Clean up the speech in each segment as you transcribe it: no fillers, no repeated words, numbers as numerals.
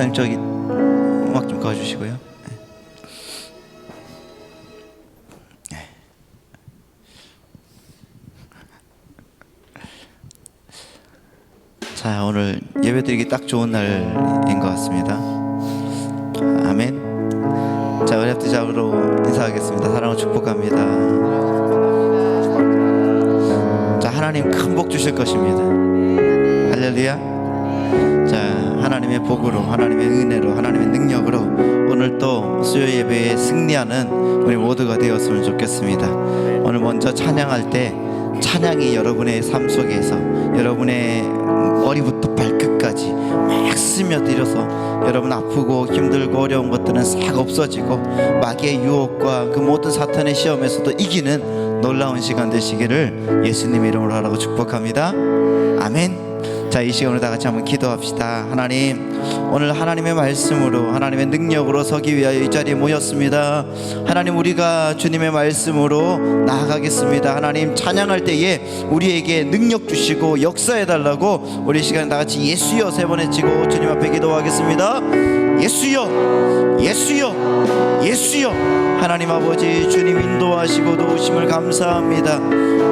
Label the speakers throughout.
Speaker 1: 목사님 저기 음악 좀 꺼주시고요. 자, 오늘 예배드리기 딱 좋은 날인 것 같습니다. 아멘. 자, 은혜투자로 인사하겠습니다. 사랑을 축복합니다. 자, 하나님 큰 복 주실 것입니다. 할렐루야. 자, 하나님의 복으로, 하나님의 은혜로, 하나님의 능력으로 오늘 또 수요 예배에 승리하는 우리 모두가 되었으면 좋겠습니다. 오늘 먼저 찬양할 때 찬양이 여러분의 삶 속에서 여러분의 머리부터 발끝까지 막 스며들어서 여러분 아프고 힘들고 어려운 것들은 싹 없어지고 마귀의 유혹과 그 모든 사탄의 시험에서도 이기는 놀라운 시간 되시기를 예수님의 이름으로 하라고 축복합니다. 아멘. 자, 이 시간으로 다 같이 한번 기도합시다. 하나님, 오늘 하나님의 말씀으로 하나님의 능력으로 서기 위하여 이 자리에 모였습니다. 하나님, 우리가 주님의 말씀으로 나아가겠습니다. 하나님, 찬양할 때에 우리에게 능력 주시고 역사해달라고 우리 시간 다 같이 예수여 3번 외치고 주님 앞에 기도하겠습니다. 예수여, 예수여, 예수여. 하나님 아버지, 주님 인도하시고 도우심을 감사합니다.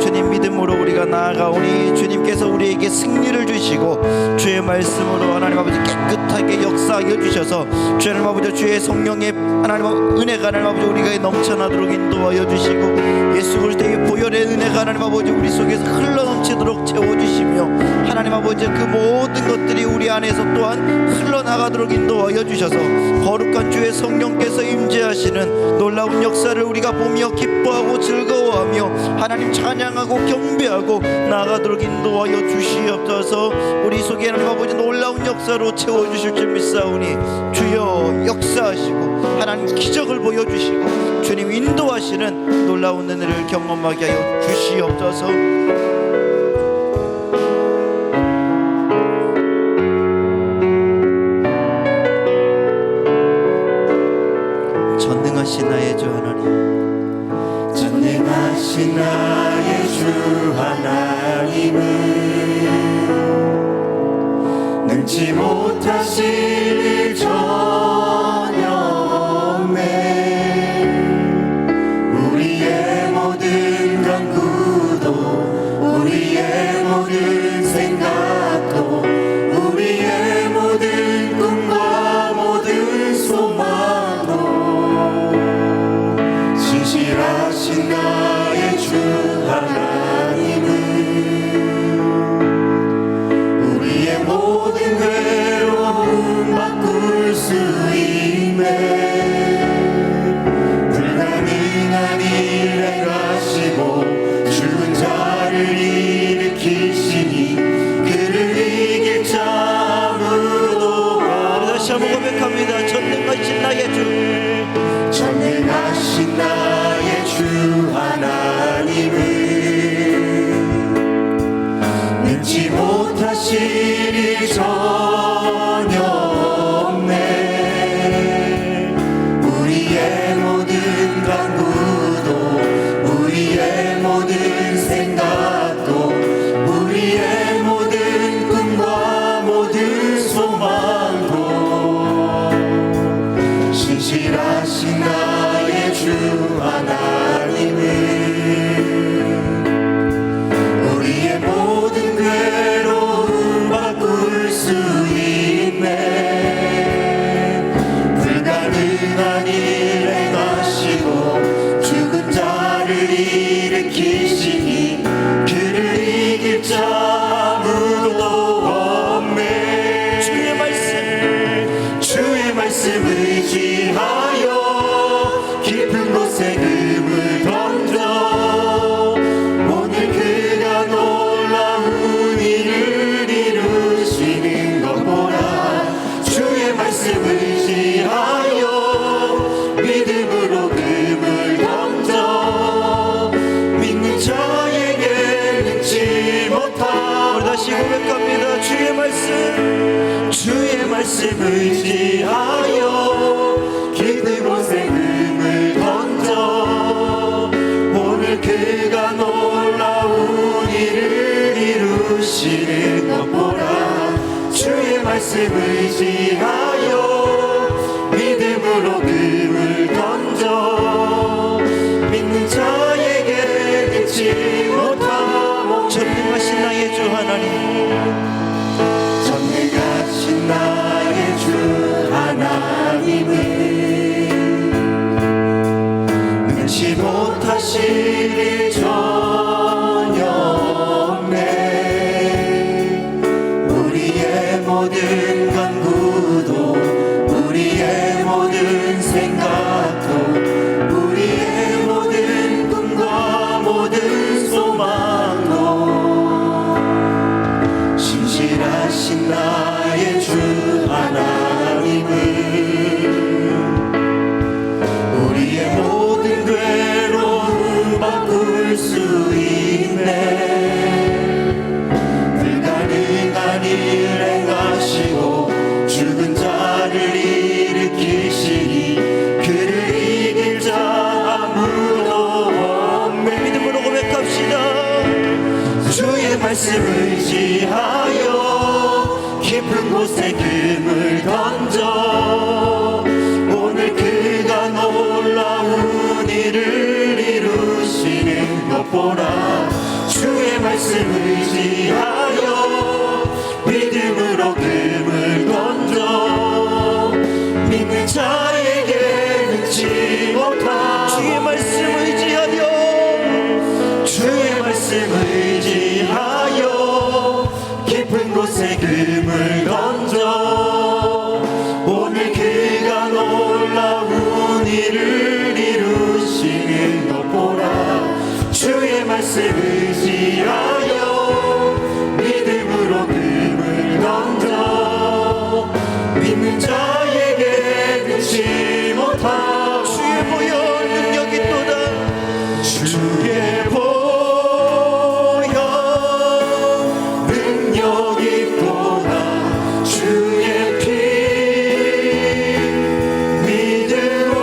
Speaker 1: 주님 믿음으로 우리가 나아가오니 주님께서 우리에게 승리를 주시고 주의 말씀으로 하나님 아버지 깨끗하게 역사하여 주셔서 주의 하나님 아버지 주의 성령의 하나님 은혜가 하나님 아버지 우리가 넘쳐나도록 인도하여 주시고 예수 그리스도의 보혈의 은혜가 하나님 아버지 우리 속에서 흘러넘치도록 채워주시며 하나님 아버지 그 모든 것들이 우리 안에서 또한 흘러나가도록 인도하여 주셔서 거룩한 주의 성령께서 임재하시는 놀라운 역사를 우리가 보며 기뻐하고 즐거워하며 하나님 찬양하고 경배하고 나아가도록 인도하여 주시옵소서. 우리 속에 하나님 아버지 놀라운 역사로 채워주실 줄 믿사오니 주여 역사하시고 하나님 기적을 보여주시고 주님 인도하시는 놀라운 은혜를 경험하게 하여 주시옵소서. 전능하신 나의 주 하나님,
Speaker 2: 전능하신 나의 주 하나님은 능치 못하실 일 전혀 없네. 우리의 모든 간구도 우리의 모든 생각도 우리의 모든 꿈과 모든 소망도 신실하신 나의 주 하나님은 우리의 모든 괴로움 바꿀 수 있네. 불가능한 일 행하시고 죽은 자를 일으키시니 그를 이길 자 아무도
Speaker 1: 다시 한번 고백합니다. 전능하신 나의 주,
Speaker 2: 전능하신 나의 주 하나님은 능치 못하실 일 전혀 없네. 우리의 모든 간구도 우리의 모든 생각도 우리의 모든 꿈과 모든 소망도 신실하신 나의 주 하나님은 우리의 모든 괴로움 바꿀 수 있네. 불가능한 일 행하시고 죽은 자를 일으키시니 그를 이길 자 아무도 없네. 주의 말씀 의지하여 깊은 곳에 금을 던져 오늘 그가 놀라운 일을 이루시는 것 보라. 주의 말씀 의지하여 믿음으로 금을 던져 믿는 자에게 능치 못한
Speaker 1: 우리 다시 고백합니다. 주의
Speaker 2: 말씀 의지하여 깊은 곳에 금을 던져 오늘 그가 놀라운 일을 이루시는 것 보라. 주의 말씀 의지하여 하실 전혀 없네. 우리의 모든 간구도 우리의 모든 생각도 우리의 모든 꿈과 모든 소망도 신실하신 나의 주 하나님은 우리의 모든 괴로움 바꿀 수 있네. 불가능한 일 행하시고 죽은 자를 일으키시니 그를 이길 자 아무도 없네.
Speaker 1: 믿음으로 고백합시다.
Speaker 2: 주의 말씀을 의지하여 깊은 곳에 금을 던져 오늘 그가 놀라운 일을 이루시는 것 보라. 주의 말씀을 의지하여 믿음으로 금을 던져 믿는 자에게 능치 못한
Speaker 1: 주의 말씀 의지하여
Speaker 2: 주의 말씀을 의지하여 깊은 곳에 금을 던져 오늘 그가 놀라운 일을 이루시는 것 보라. 주의 말씀 의지하여 믿음으로 금을 던져 믿는 자에게 능치 못한
Speaker 1: 주의 보혈 능력이 또다.
Speaker 2: 주의 보혈 능력이 또다. 주의 피 믿음으로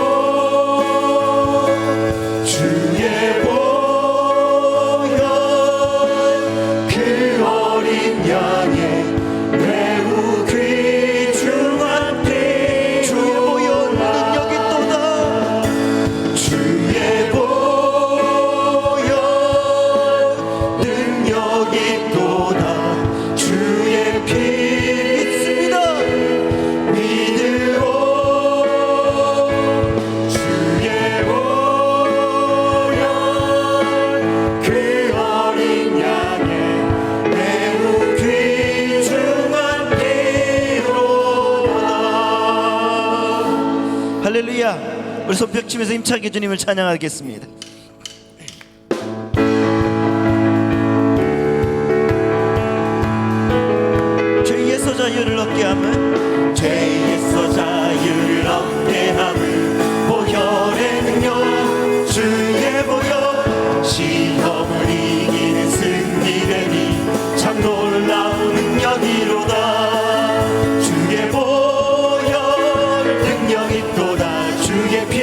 Speaker 2: 주의 보혈 그 어린 양의 매우 귀중한 피.
Speaker 1: 주의 보혈 능력이 또다.
Speaker 2: 주의 보혈 능력이 또다. 주의 피
Speaker 1: 믿습니다.
Speaker 2: 믿음으로 주의 보혈 그 어린 양의 매우 귀중한 피로다.
Speaker 1: 할렐루야. 우리 손뼉 치면서 힘차게 주님을 찬양하겠습니다. 죄에서 자유를 얻게 함은
Speaker 2: 죄에서 자유를 얻게 함은 보혈의 능력. 주의 보혈 시험을 이기는 승리되니 참 놀라운 능력이로다. 주의 보혈 능력이 또다. 주의 피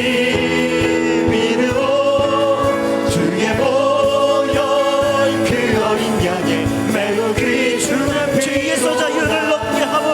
Speaker 2: 믿음으로 주의 보혈 그 어린 양의 매우 귀중한 피.
Speaker 1: 죄에서 자유를 얻게 함은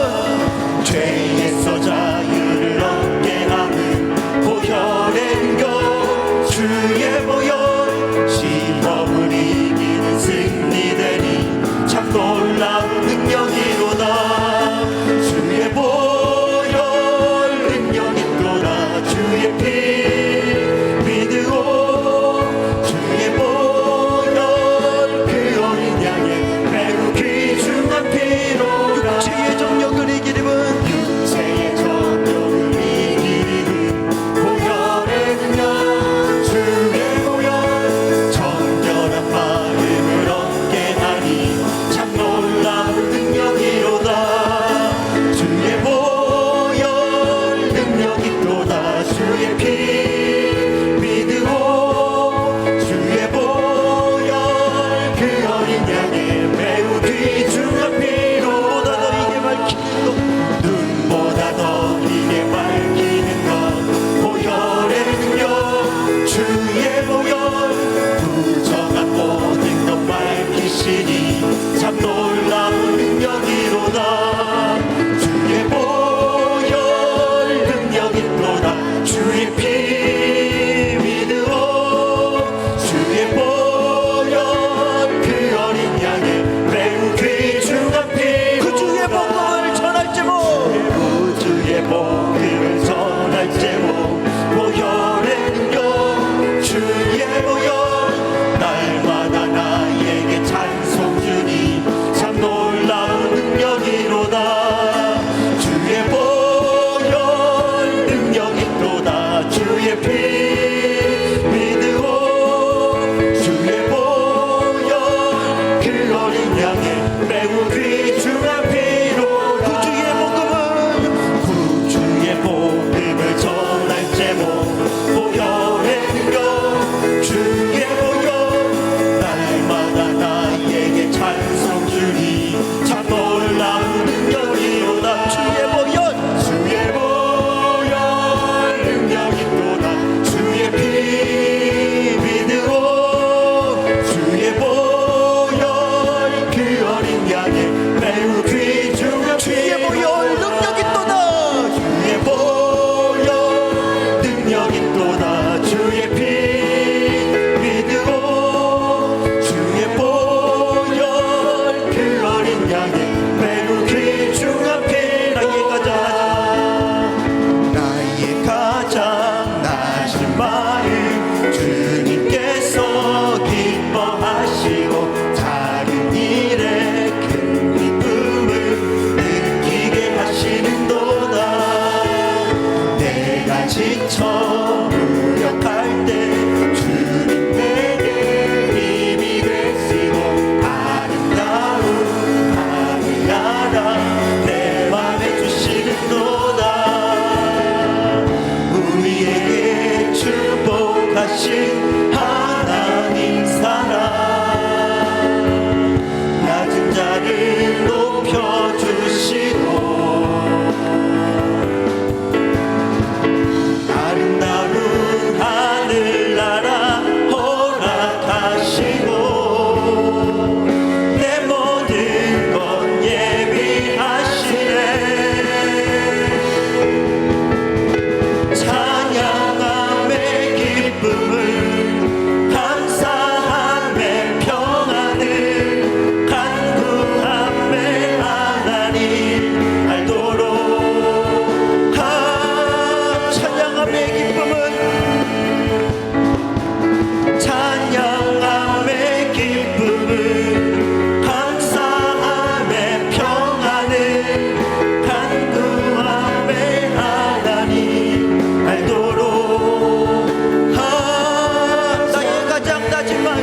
Speaker 1: 낮은 마음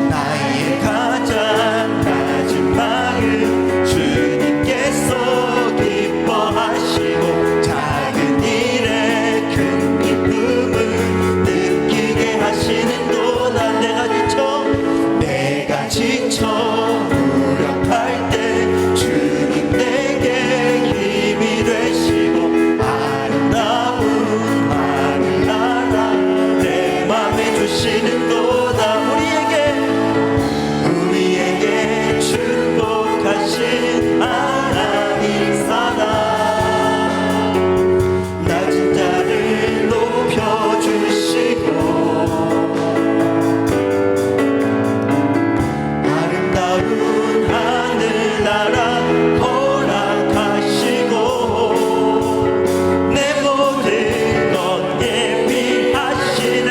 Speaker 2: 나의 가장 낮은 마음 주님께서 기뻐하시고 작은 일에 큰 기쁨을 느끼게 하시는도다. 내가 지쳐 무력할 때 주님 내게 힘이 되시고 아름다운 하늘나라 내 맘에 주시는도다. 우리에게 축복하신 하나님 사랑 낮은 자를 높여주시고 아름다운 하늘나라 허락하시고 내 모든 것 예비하시네.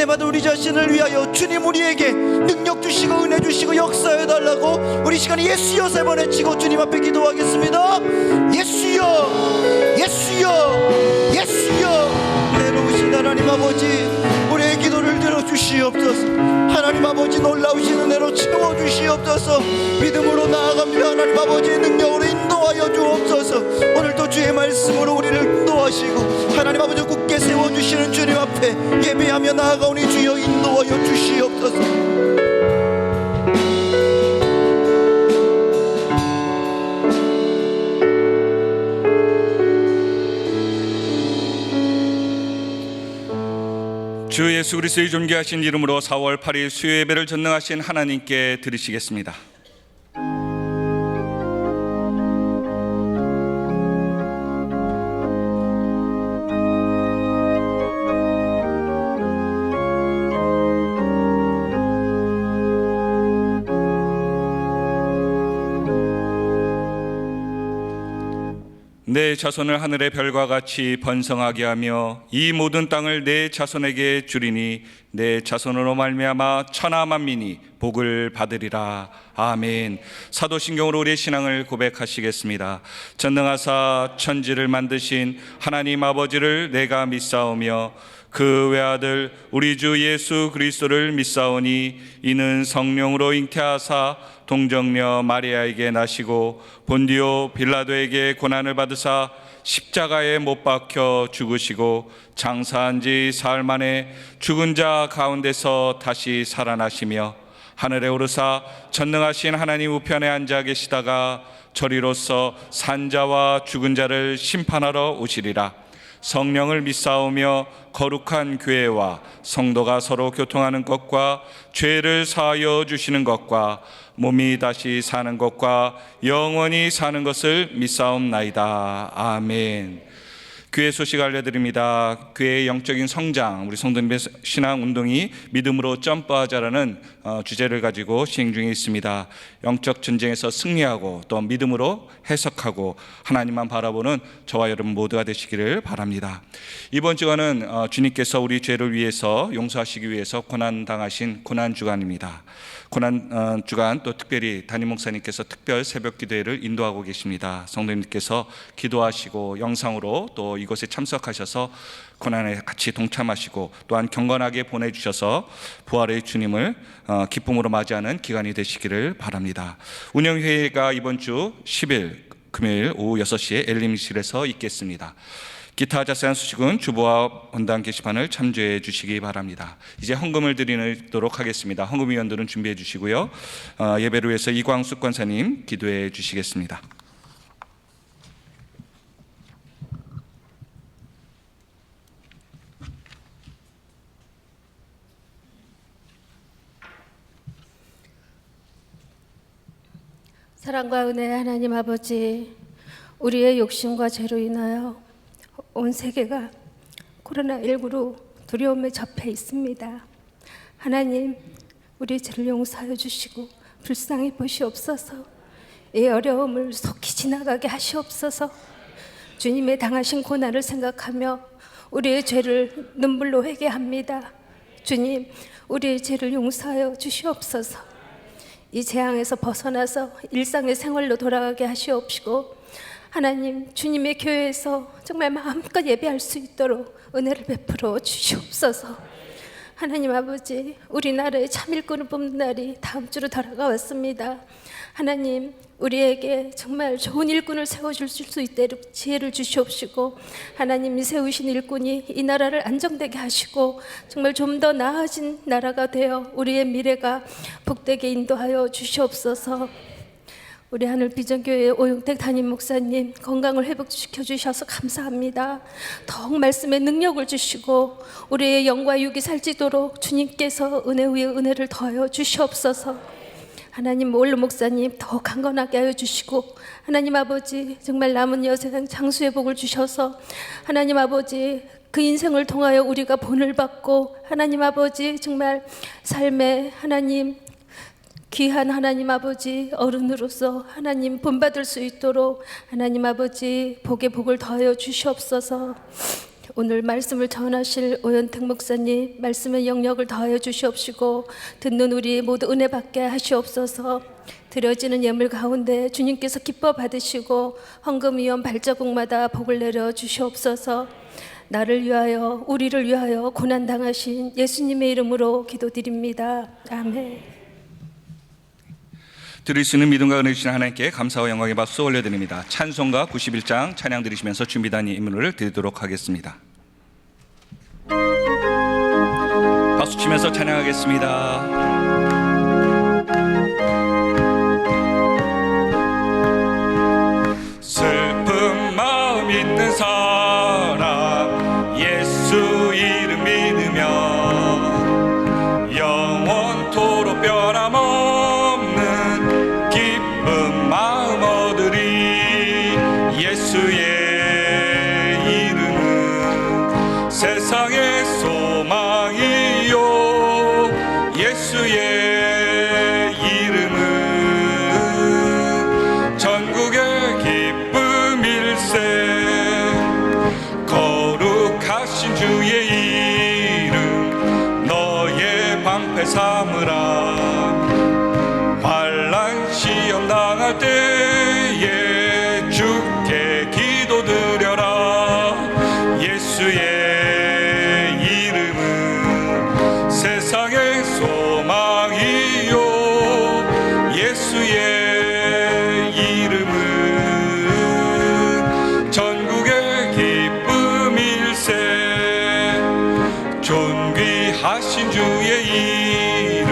Speaker 1: 받은 우리 자신을 위하여 주님 우리에게 능력 주시고 은혜 주시고 역사해 달라고 우리 시간에 예수여 3번 외치고 주님 앞에 기도하겠습니다. 예수여, 예수여, 예수여. 내려오신 하나님 아버지, 우리의 기도를 들어주시옵소서. 하나님 아버지, 놀라우신 은혜로 채워주시옵소서. 믿음으로 나아갑니다. 하나님 아버지의 능력으로 인도하여 주옵소서. 오늘도 주의 말씀으로 우리를 인도하시고 하나님 아버지 굳게 세워주시는 주님 앞에 예배하며 나아가오니 주여 인도하여 주시옵소서.
Speaker 3: 주 예수 그리스도의 존귀하신 이름으로 4월 8일 수요 예배를 전능하신 하나님께 드리시겠습니다. 내 자손을 하늘의 별과 같이 번성하게 하며 이 모든 땅을 내 자손에게 주리니 내 자손으로 말미암아 천하 만민이 복을 받으리라. 아멘. 사도신경으로 우리의 신앙을 고백하시겠습니다. 전능하사 천지를 만드신 하나님 아버지를 내가 믿사오며 그 외아들 우리 주 예수 그리스도를 믿사오니 이는 성령으로 잉태하사 동정녀 마리아에게 나시고 본디오 빌라도에게 고난을 받으사 십자가에 못 박혀 죽으시고 장사한 지 사흘 만에 죽은 자 가운데서 다시 살아나시며 하늘에 오르사 전능하신 하나님 우편에 앉아 계시다가 저리로서 산자와 죽은 자를 심판하러 오시리라. 성령을 믿사오며 거룩한 교회와 성도가 서로 교통하는 것과 죄를 사하여 주시는 것과 몸이 다시 사는 것과 영원히 사는 것을 믿사옵나이다. 아멘. 교회 소식 알려드립니다. 교회의 영적인 성장, 우리 성도님의 신앙 운동이 믿음으로 점프하자라는 주제를 가지고 시행 중에 있습니다. 영적 전쟁에서 승리하고 또 믿음으로 해석하고 하나님만 바라보는 저와 여러분 모두가 되시기를 바랍니다. 이번 주간은 주님께서 우리 죄를 위해서 용서하시기 위해서 고난당하신 고난주간입니다. 고난주간 또 특별히 담임 목사님께서 특별 새벽 기도회를 인도하고 계십니다. 성도님께서 기도하시고 영상으로 또 이곳에 참석하셔서 고난에 같이 동참하시고 또한 경건하게 보내주셔서 부활의 주님을 기쁨으로 맞이하는 기간이 되시기를 바랍니다. 운영회의가 이번 주 10일 금요일 오후 6시에 엘림실에서 있겠습니다. 기타 자세한 수식은 주보와 원당 게시판을 참조해 주시기 바랍니다. 이제 헌금을 드리도록 하겠습니다. 헌금위원들은 준비해 주시고요. 예배를 위해서 이광숙 권사님 기도해 주시겠습니다.
Speaker 4: 사랑과 은혜의 하나님 아버지, 우리의 욕심과 죄로 인하여 온 세계가 코로나19로 두려움에 접해 있습니다. 하나님, 우리 죄를 용서하여 주시고 불쌍히 보시옵소서. 이 어려움을 속히 지나가게 하시옵소서. 주님의 당하신 고난을 생각하며 우리의 죄를 눈물로 회개합니다. 주님, 우리의 죄를 용서하여 주시옵소서. 이 재앙에서 벗어나서 일상의 생활로 돌아가게 하시옵시고 하나님, 주님의 교회에서 정말 마음껏 예배할 수 있도록 은혜를 베풀어 주시옵소서. 하나님 아버지, 우리나라에 참일꾼을 뽑는 날이 다음 주로 다가왔습니다. 하나님, 우리에게 정말 좋은 일꾼을 세워줄 수 있도록 지혜를 주시옵시고 하나님이 세우신 일꾼이 이 나라를 안정되게 하시고 정말 좀 더 나아진 나라가 되어 우리의 미래가 복되게 인도하여 주시옵소서. 우리 하늘 비전교회 오용택 담임 목사님 건강을 회복시켜 주셔서 감사합니다. 더욱 말씀의 능력을 주시고 우리의 영과 육이 살찌도록 주님께서 은혜 위에 은혜를 더하여 주시옵소서. 하나님, 올로 목사님 더 강건하게 하여 주시고 하나님 아버지, 정말 남은 여생 장수의 복을 주셔서 하나님 아버지, 그 인생을 통하여 우리가 본을 받고 하나님 아버지, 정말 삶의 하나님 귀한 하나님 아버지 어른으로서 하나님 본받을 수 있도록 하나님 아버지 복의 복을 더하여 주시옵소서. 오늘 말씀을 전하실 오현택 목사님 말씀의 영역을 더하여 주시옵시고 듣는 우리 모두 은혜 받게 하시옵소서. 드려지는 예물 가운데 주님께서 기뻐 받으시고 헌금위원 발자국마다 복을 내려 주시옵소서. 나를 위하여 우리를 위하여 고난당하신 예수님의 이름으로 기도드립니다. 아멘.
Speaker 3: 드릴 수 있는 믿음과 은혜 주신 하나님께 감사와 영광의 박수 올려드립니다. 찬송가 91장 찬양 드리시면서 준비단 임무를 드리도록 하겠습니다. 박수 치면서 찬양하겠습니다. 슬픈 마음 있는 사람 예수 이름 믿으며 영원토록 변함없는 기쁜 마음 얻으리. 예수의 이름은 세상의 소망이요 예수의 이름은 전국의 기쁨일세. 거룩하신 주의 이름 너의 방패 삼으라. 환난 시험 당할 때에 주께 기도드려라. 예수의 이름은 세상의 소망이요 예수의 이름은 전국의 기쁨일세. 존귀하신 주의 이름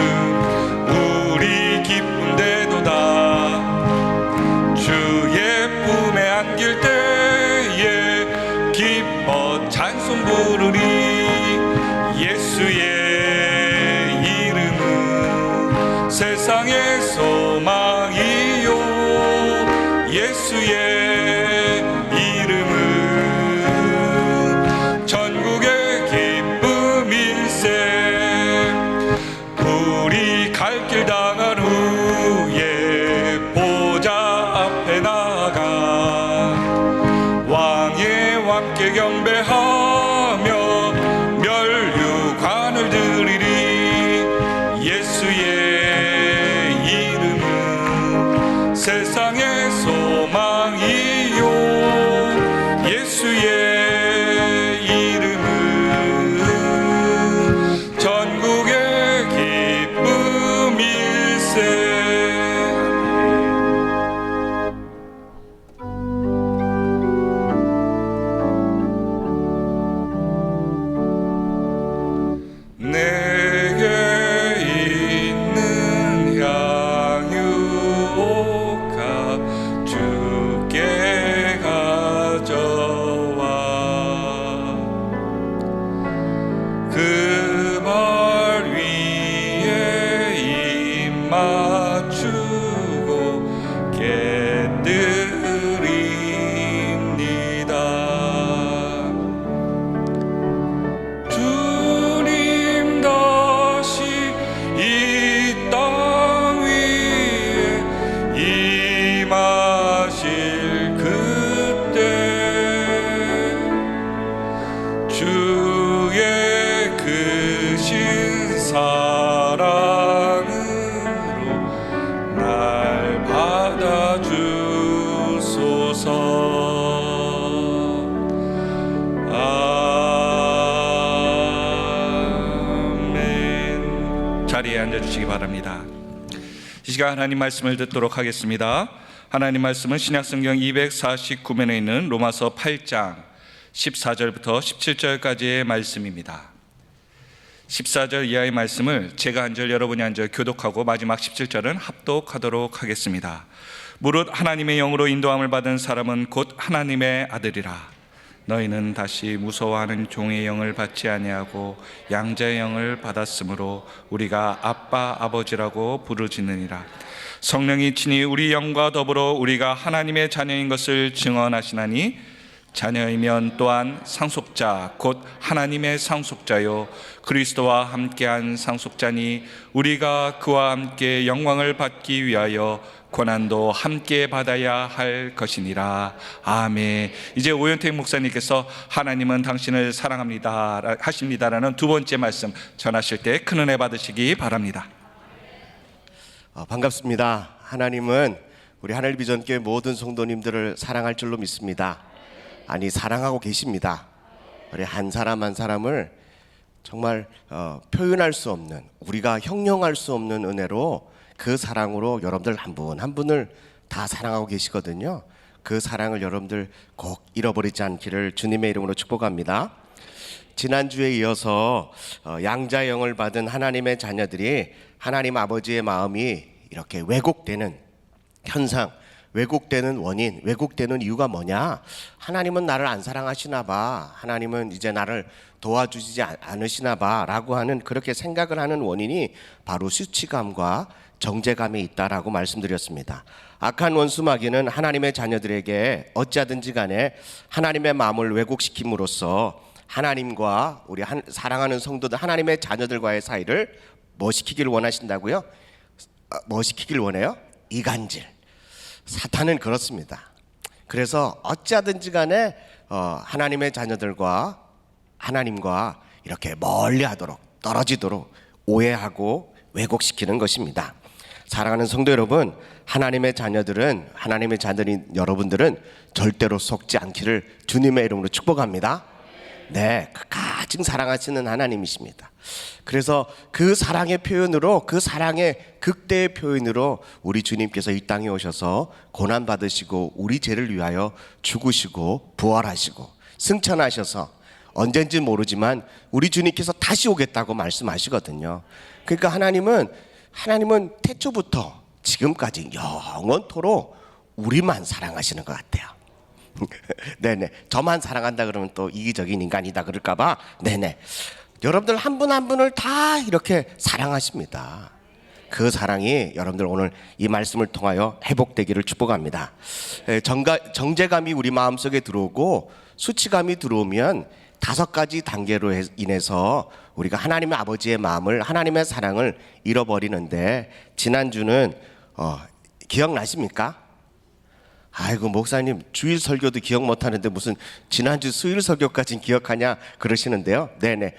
Speaker 3: 우리 기쁨되도다. 주의 품에 안길 때에 기뻐 찬송 부르리. 예수의 이름은 세상의 소망이요 예수의 이름은 전국의 기쁨일세. 우리 갈 길 당한 후에 보좌 앞에 나가 왕의 왕께 경배하며 멸류관을 드리리. 예수의 이름은 세상의 소망이요 예수의 이름은 전국의 기쁨일세. 내게 있는 향유가 주께 가져와 그 발 위에 입 맞추고 깨뜨립니다. 주님 다시 이 땅 위에 임하실 그때 주의 크신 사랑으로 날 받아주소서. 아멘. 자리에 앉아주시기 바랍니다. 이 시간 하나님 말씀을 듣도록 하겠습니다. 하나님 말씀은 신약성경 249면에 있는 로마서 8장 14절부터 17절까지의 말씀입니다. 14절 이하의 말씀을 제가 한 절 여러분이 한 절 교독하고 마지막 17절은 합독하도록 하겠습니다. 무릇 하나님의 영으로 인도함을 받은 사람은 곧 하나님의 아들이라. 너희는 다시 무서워하는 종의 영을 받지 아니하고 양자의 영을 받았으므로 우리가 아빠 아버지라고 부르짖느니라. 성령이 친히 우리 영과 더불어 우리가 하나님의 자녀인 것을 증언하시나니 자녀이면 또한 상속자 곧 하나님의 상속자요 그리스도와 함께한 상속자니 우리가 그와 함께 영광을 받기 위하여 고난도 함께 받아야 할 것이니라. 아멘. 이제 오현택 목사님께서 하나님은 당신을 사랑합니다 하십니다라는 두 번째 말씀 전하실 때 큰 은혜 받으시기 바랍니다.
Speaker 5: 반갑습니다. 하나님은 우리 하늘비전교회 모든 성도님들을 사랑할 줄로 믿습니다. 아니, 사랑하고 계십니다. 우리 한 사람 한 사람을 정말 표현할 수 없는, 우리가 형용할 수 없는 은혜로, 그 사랑으로 여러분들 한 분 한 분을 다 사랑하고 계시거든요. 그 사랑을 여러분들 꼭 잃어버리지 않기를 주님의 이름으로 축복합니다. 지난주에 이어서 양자영을 받은 하나님의 자녀들이 하나님 아버지의 마음이 이렇게 왜곡되는 현상, 왜곡되는 원인, 왜곡되는 이유가 뭐냐? 하나님은 나를 안 사랑하시나 봐, 하나님은 이제 나를 도와주지 않으시나 봐 라고 하는, 그렇게 생각을 하는 원인이 바로 수치감과 정죄감에 있다라고 말씀드렸습니다. 악한 원수 마귀는 하나님의 자녀들에게 어찌하든지 간에 하나님의 마음을 왜곡시킴으로써 하나님과 우리 사랑하는 성도들, 하나님의 자녀들과의 사이를 뭐 시키기를 원하신다고요? 뭐 시키기를 원해요? 이간질. 사탄은 그렇습니다. 그래서 어찌하든지 간에 하나님의 자녀들과 하나님과 이렇게 멀리하도록, 떨어지도록 오해하고 왜곡시키는 것입니다. 사랑하는 성도 여러분, 하나님의 자녀들은, 하나님의 자녀인 여러분들은 절대로 속지 않기를 주님의 이름으로 축복합니다. 네, 가장 사랑하시는 하나님이십니다. 그래서 그 사랑의 표현으로, 그 사랑의 극대의 표현으로 우리 주님께서 이 땅에 오셔서 고난 받으시고 우리 죄를 위하여 죽으시고 부활하시고 승천하셔서 언젠지 모르지만 우리 주님께서 다시 오겠다고 말씀하시거든요. 그러니까 하나님은 태초부터 지금까지 영원토록 우리만 사랑하시는 것 같아요. 네네, 저만 사랑한다 그러면 또 이기적인 인간이다 그럴까봐, 네네, 여러분들 한 분 한 분을 다 이렇게 사랑하십니다. 그 사랑이 여러분들 오늘 이 말씀을 통하여 회복되기를 축복합니다. 정죄감이 우리 마음속에 들어오고 수치감이 들어오면 5가지 단계로 인해서 우리가 하나님의 아버지의 마음을, 하나님의 사랑을 잃어버리는데, 지난주는 기억나십니까? 아이고, 목사님 주일 설교도 기억 못하는데 무슨 지난주 수요일 설교까지는 기억하냐 그러시는데요. 네네,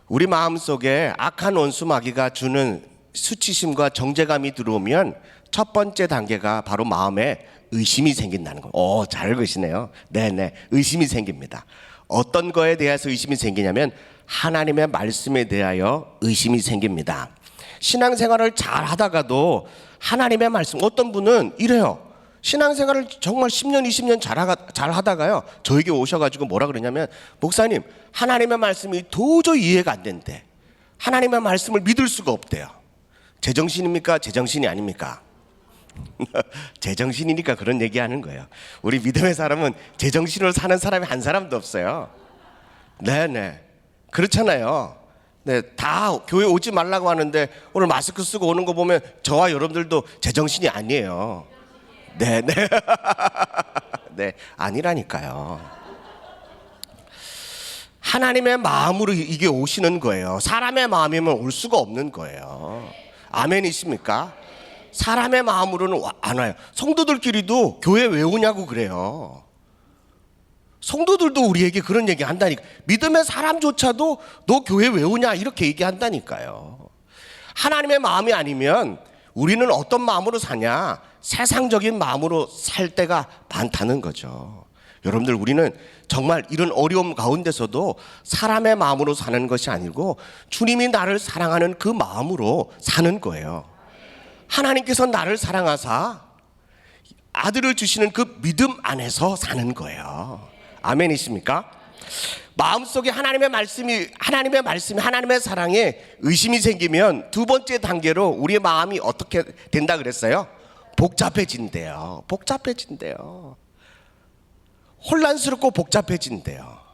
Speaker 5: 우리 마음속에 악한 원수 마귀가 주는 수치심과 정죄감이 들어오면 첫 번째 단계가 바로 마음에 의심이 생긴다는 거. 잘 그시네요. 네네, 의심이 생깁니다. 어떤 거에 대해서 의심이 생기냐면 하나님의 말씀에 대하여 의심이 생깁니다. 신앙생활을 잘 하다가도 하나님의 말씀, 어떤 분은 이래요. 신앙생활을 정말 10년 20년 잘 하다가요, 저에게 오셔가지고 뭐라 그러냐면, 목사님 하나님의 말씀이 도저히 이해가 안 된대. 하나님의 말씀을 믿을 수가 없대요. 제정신입니까? 제정신이 아닙니까? 제정신이니까 그런 얘기하는 거예요. 우리 믿음의 사람은 제정신으로 사는 사람이 한 사람도 없어요. 네네, 그렇잖아요. 네, 다 교회 오지 말라고 하는데 오늘 마스크 쓰고 오는 거 보면 저와 여러분들도 제정신이 아니에요. 네네. 네, 아니라니까요. 하나님의 마음으로 이게 오시는 거예요. 사람의 마음이면 올 수가 없는 거예요. 아멘이십니까? 사람의 마음으로는 안 와요. 성도들끼리도 교회 왜 오냐고 그래요. 성도들도 우리에게 그런 얘기 한다니까. 믿음의 사람조차도 너 교회 왜 오냐 이렇게 얘기한다니까요. 하나님의 마음이 아니면 우리는 어떤 마음으로 사냐? 세상적인 마음으로 살 때가 많다는 거죠. 여러분들, 우리는 정말 이런 어려움 가운데서도 사람의 마음으로 사는 것이 아니고 주님이 나를 사랑하는 그 마음으로 사는 거예요. 하나님께서 나를 사랑하사 아들을 주시는 그 믿음 안에서 사는 거예요. 아멘이십니까? 마음속에 하나님의 말씀이, 하나님의 사랑에 의심이 생기면 두 번째 단계로 우리의 마음이 어떻게 된다 그랬어요? 복잡해진대요. 혼란스럽고 복잡해진대요.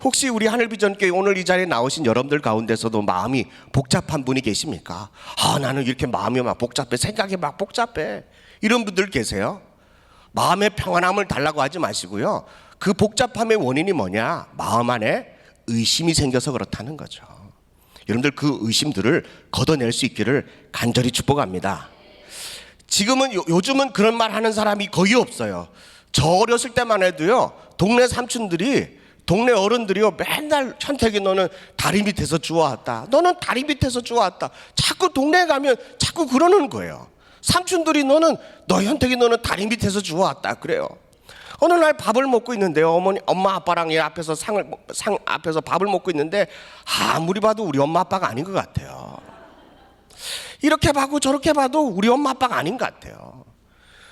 Speaker 5: 혹시 우리 하늘비전교회 오늘 이 자리에 나오신 여러분들 가운데서도 마음이 복잡한 분이 계십니까? 나는 이렇게 마음이 막 복잡해, 생각이 막 복잡해, 이런 분들 계세요? 마음의 평안함을 달라고 하지 마시고요, 그 복잡함의 원인이 뭐냐? 마음 안에 의심이 생겨서 그렇다는 거죠. 여러분들, 그 의심들을 걷어낼 수 있기를 간절히 축복합니다. 지금은 요즘은 그런 말 하는 사람이 거의 없어요. 저 어렸을 때만 해도요, 동네 삼촌들이, 동네 어른들이요, 맨날 현택이 너는 다리 밑에서 주워왔다, 너는 다리 밑에서 주워왔다, 자꾸 동네에 가면 자꾸 그러는 거예요. 삼촌들이 너 현택이 너는 다리 밑에서 주워왔다 그래요. 어느 날 밥을 먹고 있는데요, 엄마 아빠랑 이 앞에서 상 앞에서 밥을 먹고 있는데 아무리 봐도 우리 엄마 아빠가 아닌 것 같아요. 이렇게 봐도 저렇게 봐도 우리 엄마 아빠가 아닌 것 같아요.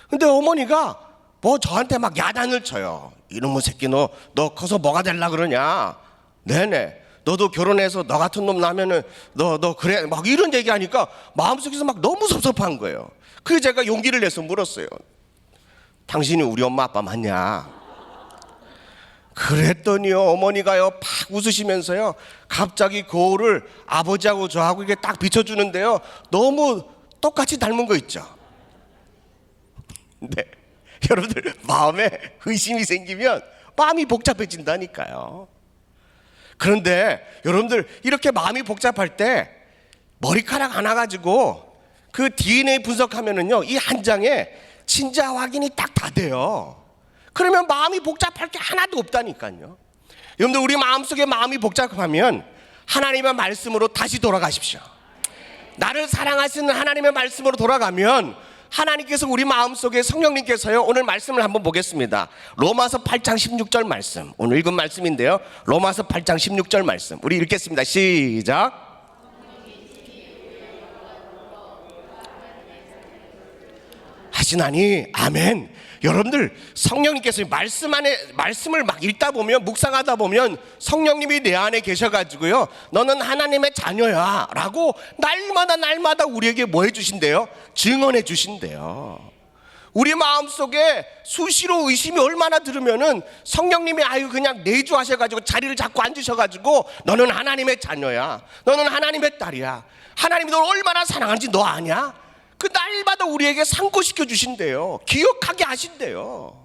Speaker 5: 근데 어머니가 뭐 저한테 막 야단을 쳐요. 이놈의 새끼 너 커서 뭐가 되려 그러냐. 네네, 너도 결혼해서 너 같은 놈 나면은 너 그래, 막 이런 얘기하니까 마음속에서 막 너무 섭섭한 거예요. 그래서 제가 용기를 내서 물었어요. 당신이 우리 엄마 아빠 맞냐? 그랬더니요, 어머니가요 팍 웃으시면서요 갑자기 거울을 아버지하고 저하고 이렇게 딱 비춰주는데요, 너무 똑같이 닮은 거 있죠. 네, 여러분들 마음에 의심이 생기면 마음이 복잡해진다니까요. 그런데 여러분들 이렇게 마음이 복잡할 때 머리카락 하나 가지고 그 DNA 분석하면은요, 이 한 장에 진짜 확인이 딱 다 돼요. 그러면 마음이 복잡할 게 하나도 없다니까요. 여러분들 우리 마음속에 마음이 복잡하면 하나님의 말씀으로 다시 돌아가십시오. 나를 사랑하시는 하나님의 말씀으로 돌아가면 하나님께서 우리 마음속에 성령님께서요, 오늘 말씀을 한번 보겠습니다. 로마서 8장 16절 말씀, 오늘 읽은 말씀인데요, 로마서 8장 16절 말씀 우리 읽겠습니다. 시작. 하시나니 아멘. 여러분들 성령님께서 말씀을 막 읽다 보면, 묵상하다 보면 성령님이 내 안에 계셔가지고요, 너는 하나님의 자녀야 라고 날마다 우리에게 뭐 해주신대요? 증언해 주신대요. 우리 마음속에 수시로 의심이 얼마나 들으면은 성령님이 아유 그냥 내주하셔가지고 자리를 잡고 앉으셔가지고 너는 하나님의 자녀야, 너는 하나님의 딸이야, 하나님이 널 얼마나 사랑하는지 너 아냐? 그 날마다 우리에게 상고시켜 주신대요. 기억하게 하신대요.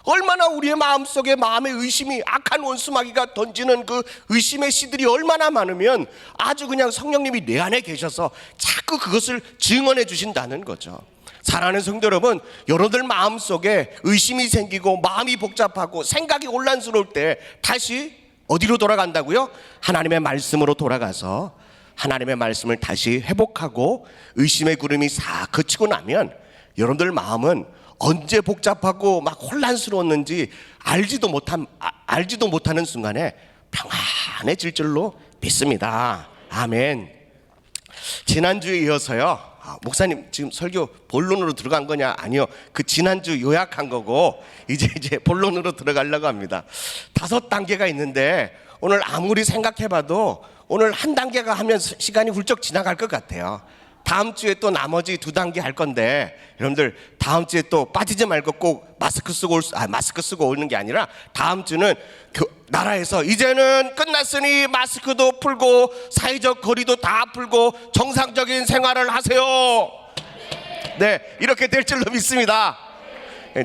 Speaker 5: 얼마나 우리의 마음속에 마음의 의심이, 악한 원수마귀가 던지는 그 의심의 씨들이 얼마나 많으면 아주 그냥 성령님이 내 안에 계셔서 자꾸 그것을 증언해 주신다는 거죠. 사랑하는 성도 여러분, 여러분들 마음속에 의심이 생기고 마음이 복잡하고 생각이 혼란스러울 때 다시 어디로 돌아간다고요? 하나님의 말씀으로 돌아가서 하나님의 말씀을 다시 회복하고 의심의 구름이 싹 그치고 나면 여러분들 마음은 언제 복잡하고 막 혼란스러웠는지 알지도 못하는 순간에 평안해질 줄로 믿습니다. 아멘. 지난주에 이어서요, 목사님 지금 설교 본론으로 들어간 거냐? 아니요, 그 지난주 요약한 거고 이제 본론으로 들어가려고 합니다. 5단계가 있는데 오늘 아무리 생각해봐도 오늘 한 단계가 하면 시간이 훌쩍 지나갈 것 같아요. 다음 주에 또 나머지 2단계 할 건데 여러분들 다음 주에 또 빠지지 말고 꼭 마스크 쓰고 오는 게 아니라 다음 주는 나라에서 이제는 끝났으니 마스크도 풀고 사회적 거리도 다 풀고 정상적인 생활을 하세요. 네, 이렇게 될 줄로 믿습니다.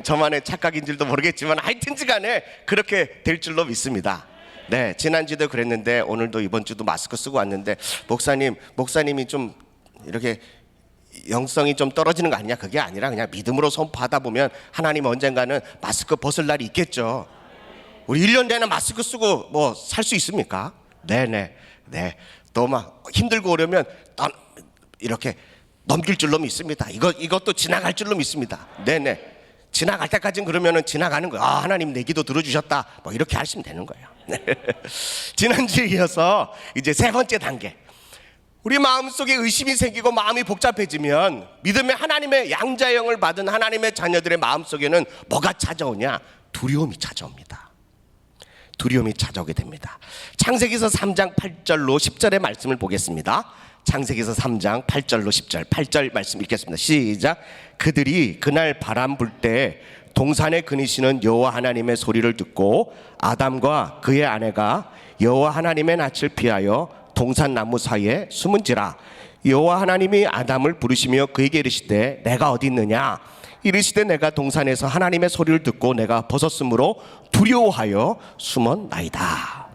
Speaker 5: 저만의 착각인 줄도 모르겠지만 하여튼간에 그렇게 될 줄로 믿습니다. 네, 지난주도 그랬는데 오늘도 이번 주도 마스크 쓰고 왔는데 목사님이 좀 이렇게 영성이 좀 떨어지는 거 아니냐? 그게 아니라 그냥 믿음으로 선포하다 보면 하나님 언젠가는 마스크 벗을 날이 있겠죠. 우리 1년 내내 마스크 쓰고 뭐 살 수 있습니까? 네네. 네. 또 막 힘들고 오려면 이렇게 넘길 줄로 믿습니다. 이것도 지나갈 줄로 믿습니다. 네네. 지나갈 때까지는 그러면은 지나가는 거예요. 아, 하나님 내 기도 들어주셨다. 뭐 이렇게 하시면 되는 거예요. 지난주에 이어서 이제 3번째 단계. 우리 마음속에 의심이 생기고 마음이 복잡해지면 믿음의 하나님의 양자형을 받은 하나님의 자녀들의 마음속에는 뭐가 찾아오냐? 두려움이 찾아옵니다. 두려움이 찾아오게 됩니다. 창세기서 3장 8절로 10절의 말씀을 보겠습니다. 창세기서 3장 8절로 10절, 8절 말씀 읽겠습니다. 시작. 그들이 그날 바람 불 때 동산에 거니시는 여호와 하나님의 소리를 듣고 아담과 그의 아내가 여호와 하나님의 낯을 피하여 동산 나무 사이에 숨은지라. 여호와 하나님이 아담을 부르시며 그에게 이르시되 내가 어디 있느냐? 이르시되 내가 동산에서 하나님의 소리를 듣고 내가 벗었으므로 두려워하여 숨었나이다.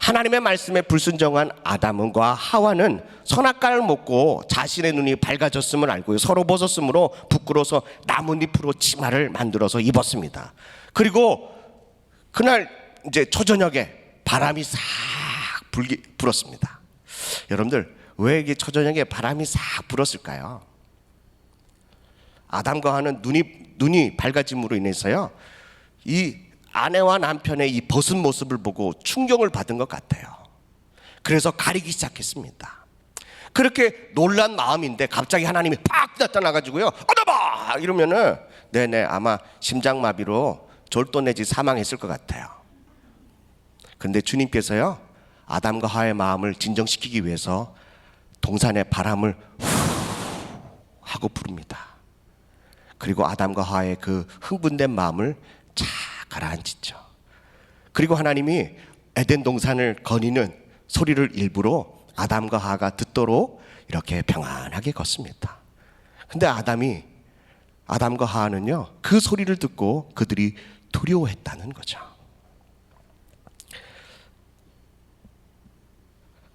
Speaker 5: 하나님의 말씀에 불순종한 아담과 하와는 선악과를 먹고 자신의 눈이 밝아졌음을 알고 서로 벗었으므로 부끄러워서 나뭇잎으로 치마를 만들어서 입었습니다. 그리고 그날 이제 초저녁에 바람이 싹 불었습니다. 여러분들 왜 이게 초저녁에 바람이 싹 불었을까요? 아담과 하와는 눈이 밝아짐으로 인해서요, 이 아내와 남편의 이 벗은 모습을 보고 충격을 받은 것 같아요. 그래서 가리기 시작했습니다. 그렇게 놀란 마음인데 갑자기 하나님이 팍 나타나가지고요, 아담아! 이러면은 네네 아마 심장마비로 졸도 내지 사망했을 것 같아요. 근데 주님께서요, 아담과 하와의 마음을 진정시키기 위해서 동산의 바람을 후 하고 부릅니다. 그리고 아담과 하와의 그 흥분된 마음을 착 가라앉히죠. 그리고 하나님이 에덴 동산을 거니는 소리를 일부러 아담과 하와가 듣도록 이렇게 평안하게 걷습니다. 근데 아담과 하와는요, 그 소리를 듣고 그들이 두려워했다는 거죠.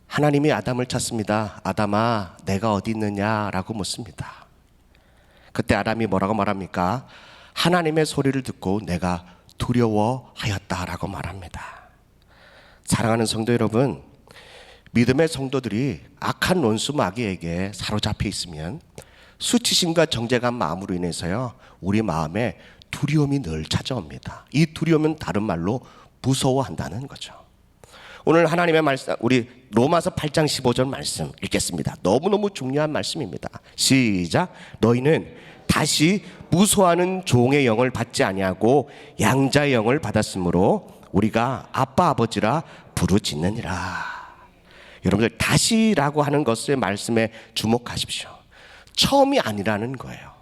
Speaker 5: 하나님이 아담을 찾습니다. 아담아, 내가 어디 있느냐라고 묻습니다. 그때 아담이 뭐라고 말합니까? 하나님의 소리를 듣고 내가 두려워하였다라고 말합니다. 사랑하는 성도 여러분, 믿음의 성도들이 악한 원수 마귀에게 사로잡혀 있으면 수치심과 정죄감 마음으로 인해서요, 우리 마음에 두려움이 늘 찾아옵니다. 이 두려움은 다른 말로 무서워한다는 거죠. 오늘 하나님의 말씀, 우리 로마서 8장 15절 말씀 읽겠습니다. 너무너무 중요한 말씀입니다. 시작. 너희는 다시 무소하는 종의 영을 받지 아니하고 양자의 영을 받았으므로 우리가 아빠 아버지라 부르짖느니라. 여러분들 다시라고 하는 것의 말씀에 주목하십시오. 처음이 아니라는 거예요.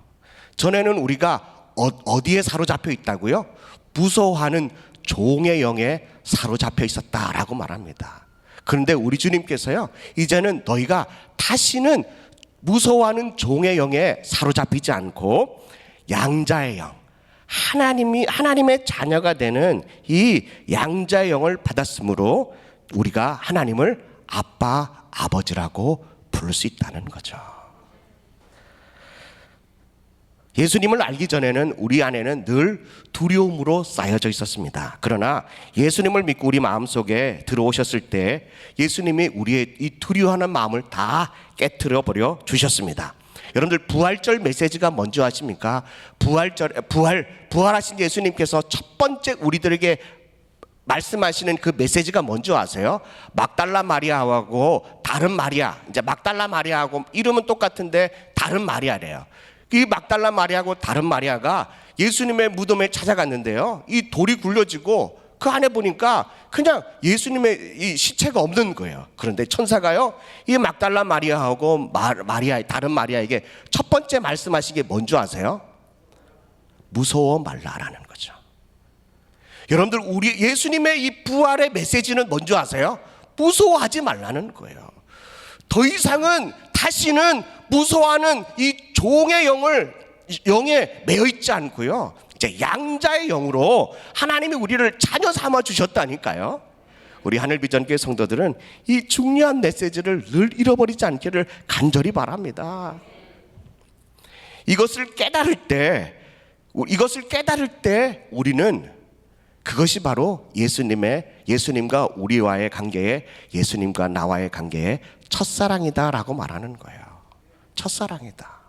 Speaker 5: 전에는 우리가 어디에 사로잡혀 있다고요? 무소하는 종의 영에 사로잡혀 있었다라고 말합니다. 그런데 우리 주님께서요, 이제는 너희가 다시는 무서워하는 종의 영에 사로잡히지 않고 양자의 영, 하나님의 자녀가 되는 이 양자의 영을 받았으므로 우리가 하나님을 아빠, 아버지라고 부를 수 있다는 거죠. 예수님을 알기 전에는 우리 안에는 늘 두려움으로 쌓여져 있었습니다. 그러나 예수님을 믿고 우리 마음속에 들어오셨을 때 예수님이 우리의 이 두려워하는 마음을 다 깨트려 버려 주셨습니다. 여러분들 부활절 메시지가 뭔지 아십니까? 부활하신 예수님께서 첫 번째 우리들에게 말씀하시는 그 메시지가 뭔지 아세요? 막달라 마리아하고 다른 마리아, 이제 막달라 마리아하고 이름은 똑같은데 다른 마리아래요. 이 막달라 마리아하고 다른 마리아가 예수님의 무덤에 찾아갔는데요, 이 돌이 굴려지고 그 안에 보니까 그냥 예수님의 이 시체가 없는 거예요. 그런데 천사가요, 이 막달라 마리아하고 다른 마리아에게 첫 번째 말씀하신 게 뭔지 아세요? 무서워 말라라는 거죠. 여러분들, 우리 예수님의 이 부활의 메시지는 뭔지 아세요? 무서워하지 말라는 거예요. 더 이상은 다시는 무서워하는 이 종의 영에 매여 있지 않고요, 이제 양자의 영으로 하나님이 우리를 자녀 삼아 주셨다니까요. 우리 하늘비전교회 성도들은 이 중요한 메시지를 늘 잃어버리지 않기를 간절히 바랍니다. 이것을 깨달을 때 우리는 그것이 바로 예수님과 우리와의 관계에, 예수님과 나와의 관계에 첫사랑이다라고 말하는 거예요. 첫사랑이다.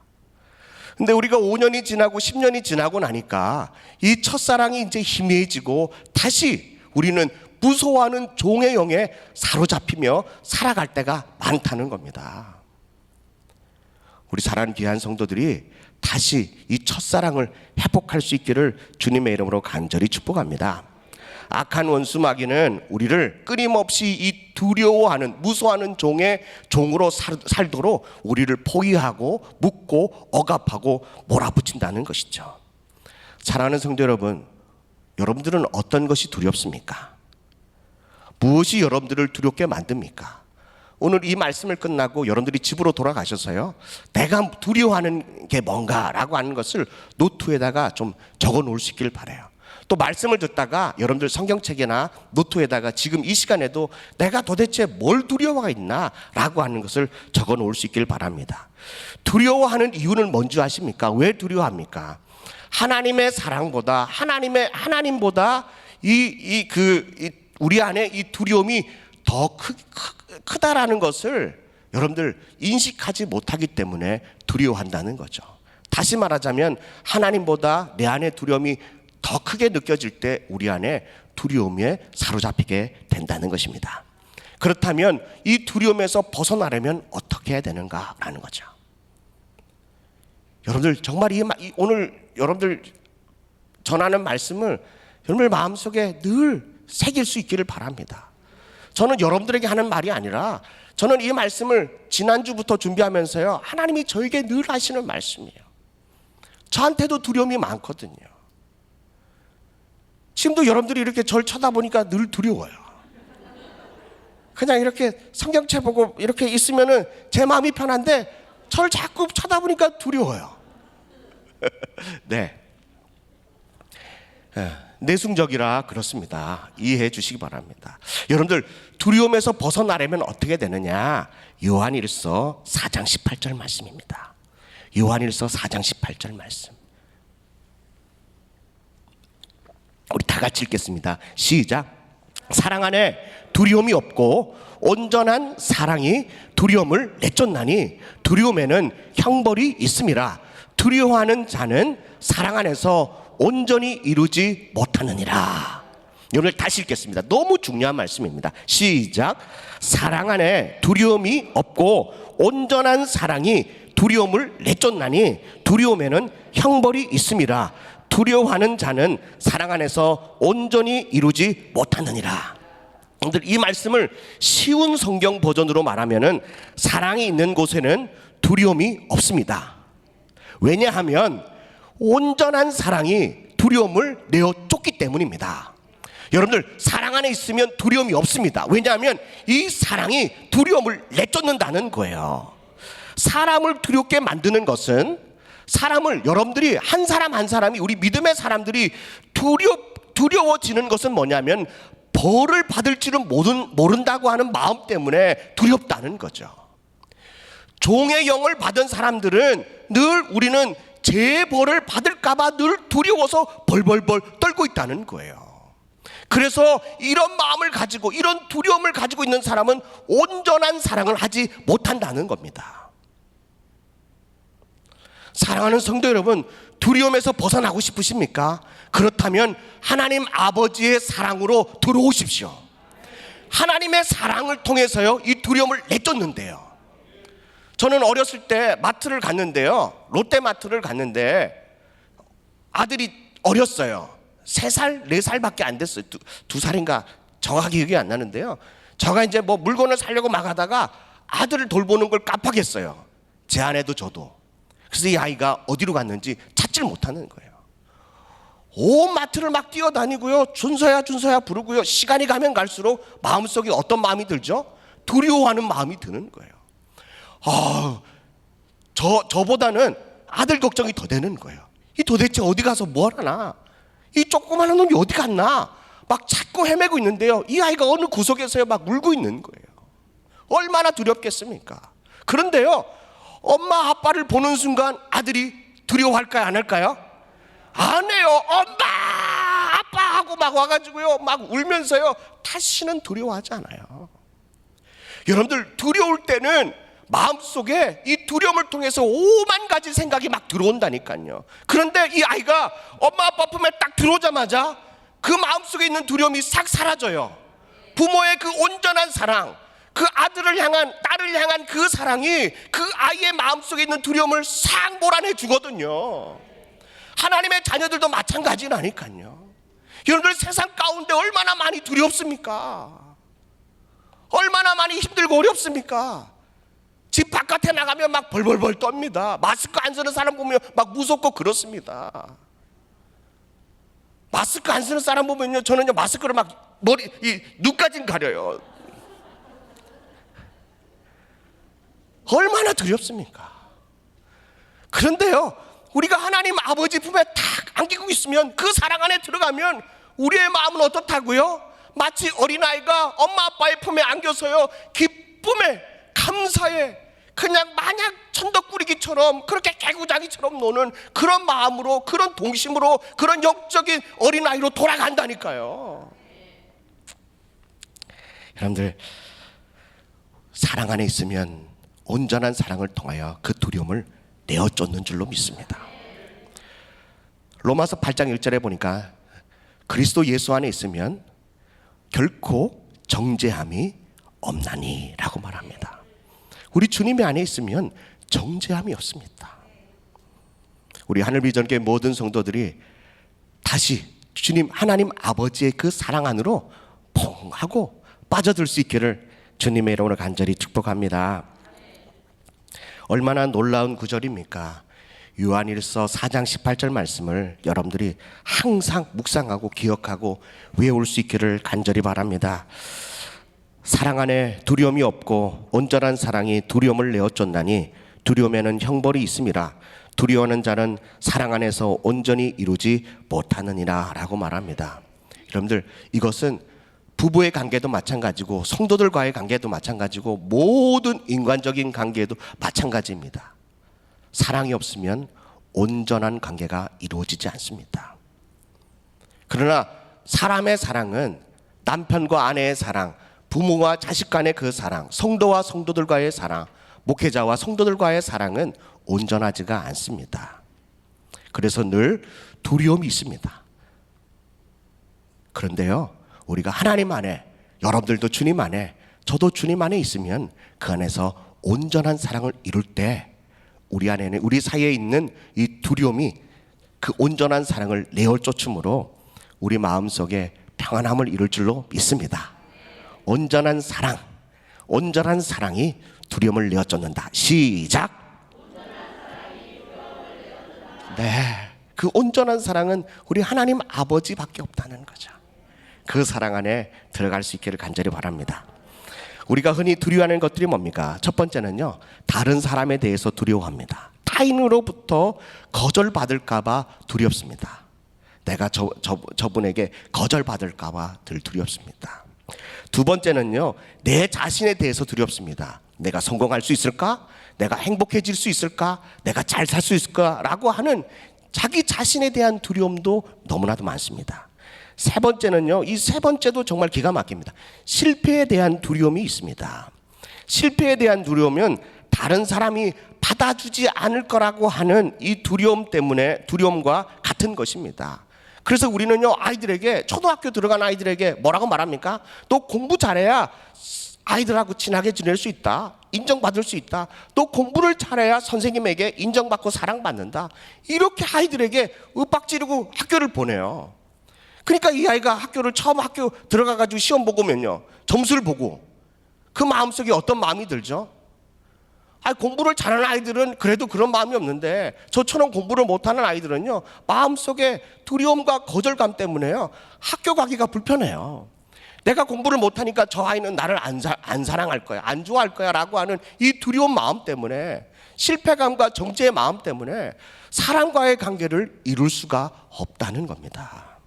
Speaker 5: 근데 우리가 5년이 지나고 10년이 지나고 나니까 이 첫사랑이 이제 희미해지고 다시 우리는 무서워하는 종의 영에 사로잡히며 살아갈 때가 많다는 겁니다. 우리 사랑하는 귀한 성도들이 다시 이 첫사랑을 회복할 수 있기를 주님의 이름으로 간절히 축복합니다. 악한 원수 마귀는 우리를 끊임없이 이 두려워하는, 무서워하는 종으로 살도록 우리를 포위하고 묶고 억압하고 몰아붙인다는 것이죠. 사랑하는 성도 여러분, 여러분들은 어떤 것이 두렵습니까? 무엇이 여러분들을 두렵게 만듭니까? 오늘 이 말씀을 끝나고 여러분들이 집으로 돌아가셔서요, 내가 두려워하는 게 뭔가라고 하는 것을 노트에다가 좀 적어 놓을 수 있기를 바라요. 또 말씀을 듣다가 여러분들 성경책이나 노트에다가 지금 이 시간에도 내가 도대체 뭘 두려워가 있나 라고 하는 것을 적어 놓을 수 있길 바랍니다. 두려워하는 이유는 뭔지 아십니까? 왜 두려워합니까? 하나님의 사랑보다 하나님보다 우리 안에 이 두려움이 더 크다라는 것을 여러분들 인식하지 못하기 때문에 두려워한다는 거죠. 다시 말하자면 하나님보다 내 안에 두려움이 더 크게 느껴질 때 우리 안에 두려움에 사로잡히게 된다는 것입니다. 그렇다면 이 두려움에서 벗어나려면 어떻게 해야 되는가라는 거죠. 여러분들 정말 오늘 여러분들 전하는 말씀을 여러분들 마음속에 늘 새길 수 있기를 바랍니다. 저는 여러분들에게 하는 말이 아니라 저는 이 말씀을 지난주부터 준비하면서요, 하나님이 저에게 늘 하시는 말씀이에요. 저한테도 두려움이 많거든요. 지금도 여러분들이 이렇게 절 쳐다보니까 늘 두려워요. 그냥 이렇게 성경책 보고 이렇게 있으면은 제 마음이 편한데 저를 자꾸 쳐다보니까 두려워요. 네. 내숭적이라 그렇습니다. 이해해 주시기 바랍니다. 여러분들 두려움에서 벗어나려면 어떻게 되느냐? 요한일서 4장 18절 말씀입니다. 요한일서 4장 18절 말씀. 우리 다 같이 읽겠습니다. 시작. 사랑 안에 두려움이 없고 온전한 사랑이 두려움을 내쫓나니 두려움에는 형벌이 있음이라. 두려워하는 자는 사랑 안에서 온전히 이루지 못하느니라. 오늘 다시 읽겠습니다. 너무 중요한 말씀입니다. 시작. 사랑 안에 두려움이 없고 온전한 사랑이 두려움을 내쫓나니 두려움에는 형벌이 있음이라. 두려워하는 자는 사랑 안에서 온전히 이루지 못하느니라. 여러분들 이 말씀을 쉬운 성경 버전으로 말하면은 사랑이 있는 곳에는 두려움이 없습니다. 왜냐하면 온전한 사랑이 두려움을 내어 쫓기 때문입니다. 여러분들 사랑 안에 있으면 두려움이 없습니다. 왜냐하면 이 사랑이 두려움을 내쫓는다는 거예요. 사람을 두렵게 만드는 것은 사람을 여러분들이 한 사람 한 사람이 우리 믿음의 사람들이 두려워지는 것은 뭐냐면 벌을 받을지는 모른다고 하는 마음 때문에 두렵다는 거죠. 종의 영을 받은 사람들은 늘 우리는 재벌을 받을까봐 늘 두려워서 벌벌벌 떨고 있다는 거예요. 그래서 이런 마음을 가지고 이런 두려움을 가지고 있는 사람은 온전한 사랑을 하지 못한다는 겁니다. 사랑하는 성도 여러분, 두려움에서 벗어나고 싶으십니까? 그렇다면 하나님 아버지의 사랑으로 들어오십시오. 하나님의 사랑을 통해서요, 이 두려움을 내쫓는데요. 저는 어렸을 때 마트를 갔는데요, 롯데마트를 갔는데 아들이 어렸어요. 3살, 4살밖에 안 됐어요. 2살인가 정확히 기억이 안 나는데요, 제가 이제 뭐 물건을 사려고 막 하다가 아들을 돌보는 걸 깜빡했어요. 제 아내도 저도. 그래서 이 아이가 어디로 갔는지 찾지를 못하는 거예요. 온 마트를 막 뛰어다니고요, 준서야 준서야 부르고요. 시간이 가면 갈수록 마음속에 어떤 마음이 들죠? 두려워하는 마음이 드는 거예요. 저보다는 아들 걱정이 더 되는 거예요. 이 도대체 어디 가서 뭘 하나? 이 조그마한 놈이 어디 갔나? 막 찾고 헤매고 있는데요, 이 아이가 어느 구석에서 막 울고 있는 거예요. 얼마나 두렵겠습니까? 그런데요, 엄마 아빠를 보는 순간 아들이 두려워할까요, 안 할까요? 안 해요. 엄마 아빠 하고 막 와가지고요, 막 울면서요, 다시는 두려워하지 않아요. 여러분들 두려울 때는 마음속에 이 두려움을 통해서 5만 가지 생각이 막 들어온다니까요. 그런데 이 아이가 엄마 아빠 품에 딱 들어오자마자 그 마음속에 있는 두려움이 싹 사라져요. 부모의 그 온전한 사랑, 그 아들을 향한, 딸을 향한 그 사랑이 그 아이의 마음속에 있는 두려움을 싹 몰아내 주거든요. 하나님의 자녀들도 마찬가지라니까요. 여러분들 세상 가운데 얼마나 많이 두렵습니까? 얼마나 많이 힘들고 어렵습니까? 집 바깥에 나가면 막 벌벌벌 떱니다. 마스크 안 쓰는 사람 보면 막 무섭고 그렇습니다. 마스크 안 쓰는 사람 보면요, 저는요 마스크를 막 눈까지 가려요. 얼마나 두렵습니까? 그런데요, 우리가 하나님 아버지 품에 딱 안기고 있으면, 그 사랑 안에 들어가면 우리의 마음은 어떻다고요? 마치 어린아이가 엄마 아빠의 품에 안겨서요, 기쁨에 감사에 그냥 마냥 천덕꾸리기처럼 그렇게 개구장이처럼 노는 그런 마음으로, 그런 동심으로, 그런 영적인 어린아이로 돌아간다니까요. 여러분들, 사랑 안에 있으면 온전한 사랑을 통하여 그 두려움을 내어쫓는 줄로 믿습니다. 로마서 8장 1절에 보니까 그리스도 예수 안에 있으면 결코 정죄함이 없나니 라고 말합니다. 우리 주님의 안에 있으면 정죄함이 없습니다. 우리 하늘비전교회 모든 성도들이 다시 주님 하나님 아버지의 그 사랑 안으로 퐁 하고 빠져들 수 있기를 주님의 이름으로 간절히 축복합니다. 얼마나 놀라운 구절입니까? 요한일서 4장 18절 말씀을 여러분들이 항상 묵상하고 기억하고 외울 수 있기를 간절히 바랍니다. 사랑 안에 두려움이 없고 온전한 사랑이 두려움을 내어쫓나니 두려움에는 형벌이 있음이라. 두려워하는 자는 사랑 안에서 온전히 이루지 못하느니라 라고 말합니다. 여러분들, 이것은 부부의 관계도 마찬가지고 성도들과의 관계도 마찬가지고 모든 인간적인 관계도 마찬가지입니다. 사랑이 없으면 온전한 관계가 이루어지지 않습니다. 그러나 사람의 사랑은 남편과 아내의 사랑, 부모와 자식 간의 그 사랑, 성도와 성도들과의 사랑, 목회자와 성도들과의 사랑은 온전하지가 않습니다. 그래서 늘 두려움이 있습니다. 그런데요, 우리가 하나님 안에, 여러분들도 주님 안에, 저도 주님 안에 있으면 그 안에서 온전한 사랑을 이룰 때 우리 안에는, 우리 사이에 있는 이 두려움이 그 온전한 사랑을 내어쫓음으로 우리 마음속에 평안함을 이룰 줄로 믿습니다. 온전한 사랑, 온전한 사랑이 두려움을 내어쫓는다. 시작. 네, 그 온전한 사랑은 우리 하나님 아버지밖에 없다는 거죠. 그 사랑 안에 들어갈 수 있기를 간절히 바랍니다. 우리가 흔히 두려워하는 것들이 뭡니까? 첫 번째는요, 다른 사람에 대해서 두려워합니다. 타인으로부터 거절받을까 봐 두렵습니다. 내가 저분에게 거절받을까 봐 늘 두렵습니다. 두 번째는요, 내 자신에 대해서 두렵습니다. 내가 성공할 수 있을까? 내가 행복해질 수 있을까? 내가 잘 살 수 있을까? 라고 하는 자기 자신에 대한 두려움도 너무나도 많습니다. 세 번째는요, 이 세 번째도 정말 기가 막힙니다. 실패에 대한 두려움이 있습니다. 실패에 대한 두려움은 다른 사람이 받아주지 않을 거라고 하는 이 두려움 때문에, 두려움과 같은 것입니다. 그래서 우리는요, 아이들에게, 초등학교 들어간 아이들에게 뭐라고 말합니까? 너 공부 잘해야 아이들하고 친하게 지낼 수 있다, 인정받을 수 있다, 너 공부를 잘해야 선생님에게 인정받고 사랑받는다, 이렇게 아이들에게 윽박지르고 학교를 보내요. 그러니까 이 아이가 학교를 처음 학교 들어가가지고 시험 보고 오면요, 점수를 보고 그 마음속에 어떤 마음이 들죠? 공부를 잘하는 아이들은 그래도 그런 마음이 없는데, 저처럼 공부를 못하는 아이들은요, 마음속에 두려움과 거절감 때문에요, 학교 가기가 불편해요. 내가 공부를 못하니까 저 아이는 나를 안 사랑할 거야, 안 좋아할 거야 라고 하는 이 두려운 마음 때문에, 실패감과 정죄의 마음 때문에 사람과의 관계를 이룰 수가 없다는 겁니다.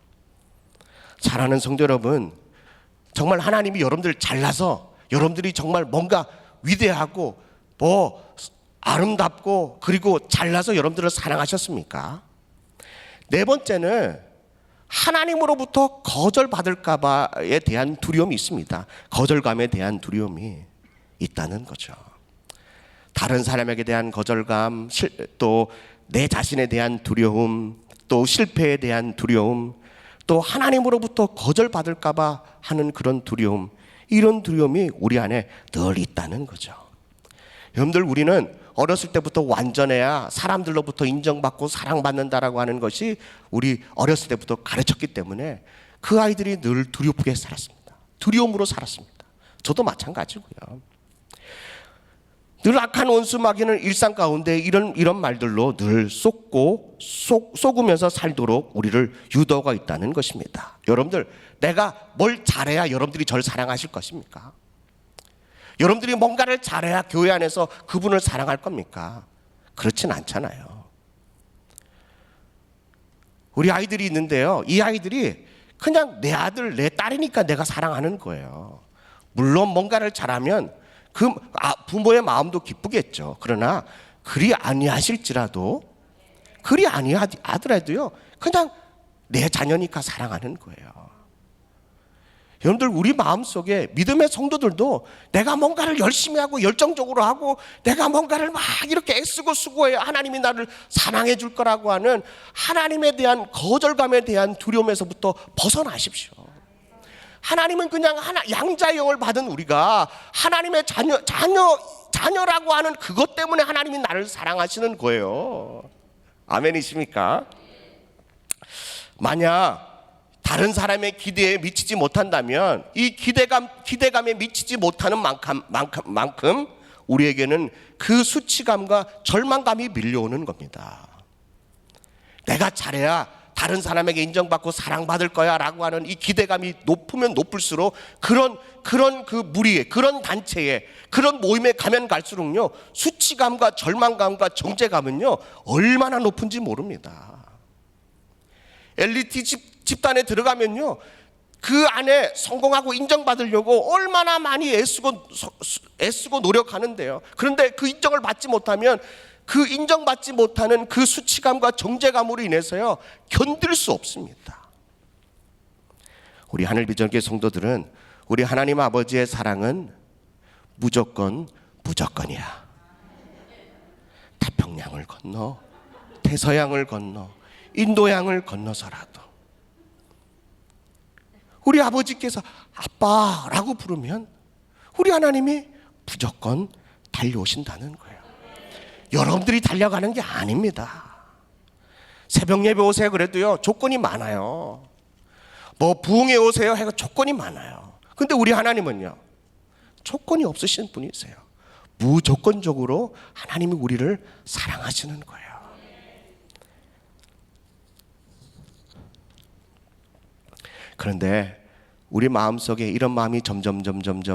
Speaker 5: 사랑하는 성도 여러분, 정말 하나님이 여러분들 잘나서 여러분들이 정말 뭔가 위대하고 아름답고 그리고 잘나서 여러분들을 사랑하셨습니까? 네 번째는 하나님으로부터 거절받을까 봐에 대한 두려움이 있습니다. 거절감에 대한 두려움이 있다는 거죠. 다른 사람에게 대한 거절감, 또 내 자신에 대한 두려움, 또 실패에 대한 두려움, 또 하나님으로부터 거절받을까 봐 하는 그런 두려움, 이런 두려움이 우리 안에 늘 있다는 거죠. 여러분들, 우리는 어렸을 때부터 완전해야 사람들로부터 인정받고 사랑받는다라고 하는 것이 우리 어렸을 때부터 가르쳤기 때문에 그 아이들이 늘 두렵게 살았습니다. 두려움으로 살았습니다. 저도 마찬가지고요. 늘 악한 원수 마귀는 일상 가운데 이런 말들로 늘 속으면서 살도록 우리를 유도가 있다는 것입니다. 여러분들, 내가 뭘 잘해야 여러분들이 저를 사랑하실 것입니까? 여러분들이 뭔가를 잘해야 교회 안에서 그분을 사랑할 겁니까? 그렇진 않잖아요. 우리 아이들이 있는데요. 이 아이들이 그냥 내 아들, 내 딸이니까 내가 사랑하는 거예요. 물론 뭔가를 잘하면 그 부모의 마음도 기쁘겠죠. 그러나 그리 아니하실지라도, 그리 아니하더라도요, 그냥 내 자녀니까 사랑하는 거예요. 여러분들, 우리 마음속에 믿음의 성도들도 내가 뭔가를 열심히 하고 열정적으로 하고 내가 뭔가를 막 이렇게 애쓰고 수고해야 하나님이 나를 사랑해 줄 거라고 하는 하나님에 대한 거절감에 대한 두려움에서부터 벗어나십시오. 하나님은 그냥 양자의 영을 받은 우리가 하나님의 자녀라고 하는 그것 때문에 하나님이 나를 사랑하시는 거예요. 아멘이십니까? 만약 다른 사람의 기대에 미치지 못한다면 이 기대감에 미치지 못하는 만큼 우리에게는 그 수치감과 절망감이 밀려오는 겁니다. 내가 잘해야 다른 사람에게 인정받고 사랑받을 거야 라고 하는 이 기대감이 높으면 높을수록 그런 그 무리에, 그런 단체에, 그런 모임에 가면 갈수록요, 수치감과 절망감과 정죄감은요 얼마나 높은지 모릅니다. 엘리트 집단에 들어가면요, 그 안에 성공하고 인정받으려고 얼마나 많이 애쓰고 노력하는데요. 그런데 그 인정을 받지 못하면 그 인정받지 못하는 그 수치감과 정죄감으로 인해서요 견딜 수 없습니다. 우리 하늘비전교회 성도들은 우리 하나님 아버지의 사랑은 무조건이야. 태평양을 건너, 태서양을 건너, 인도양을 건너서라도 우리 아버지께서 아빠라고 부르면 우리 하나님이 무조건 달려오신다는 거예요. 여러분들이 달려가는 게 아닙니다. 새벽 예배 오세요 그래도요 조건이 많아요. 뭐 부흥회 오세요 해가 조건이 많아요. 근데 우리 하나님은요 조건이 없으신 분이세요. 무조건적으로 하나님이 우리를 사랑하시는 거예요. 그런데 우리 마음속에 이런 마음이 점점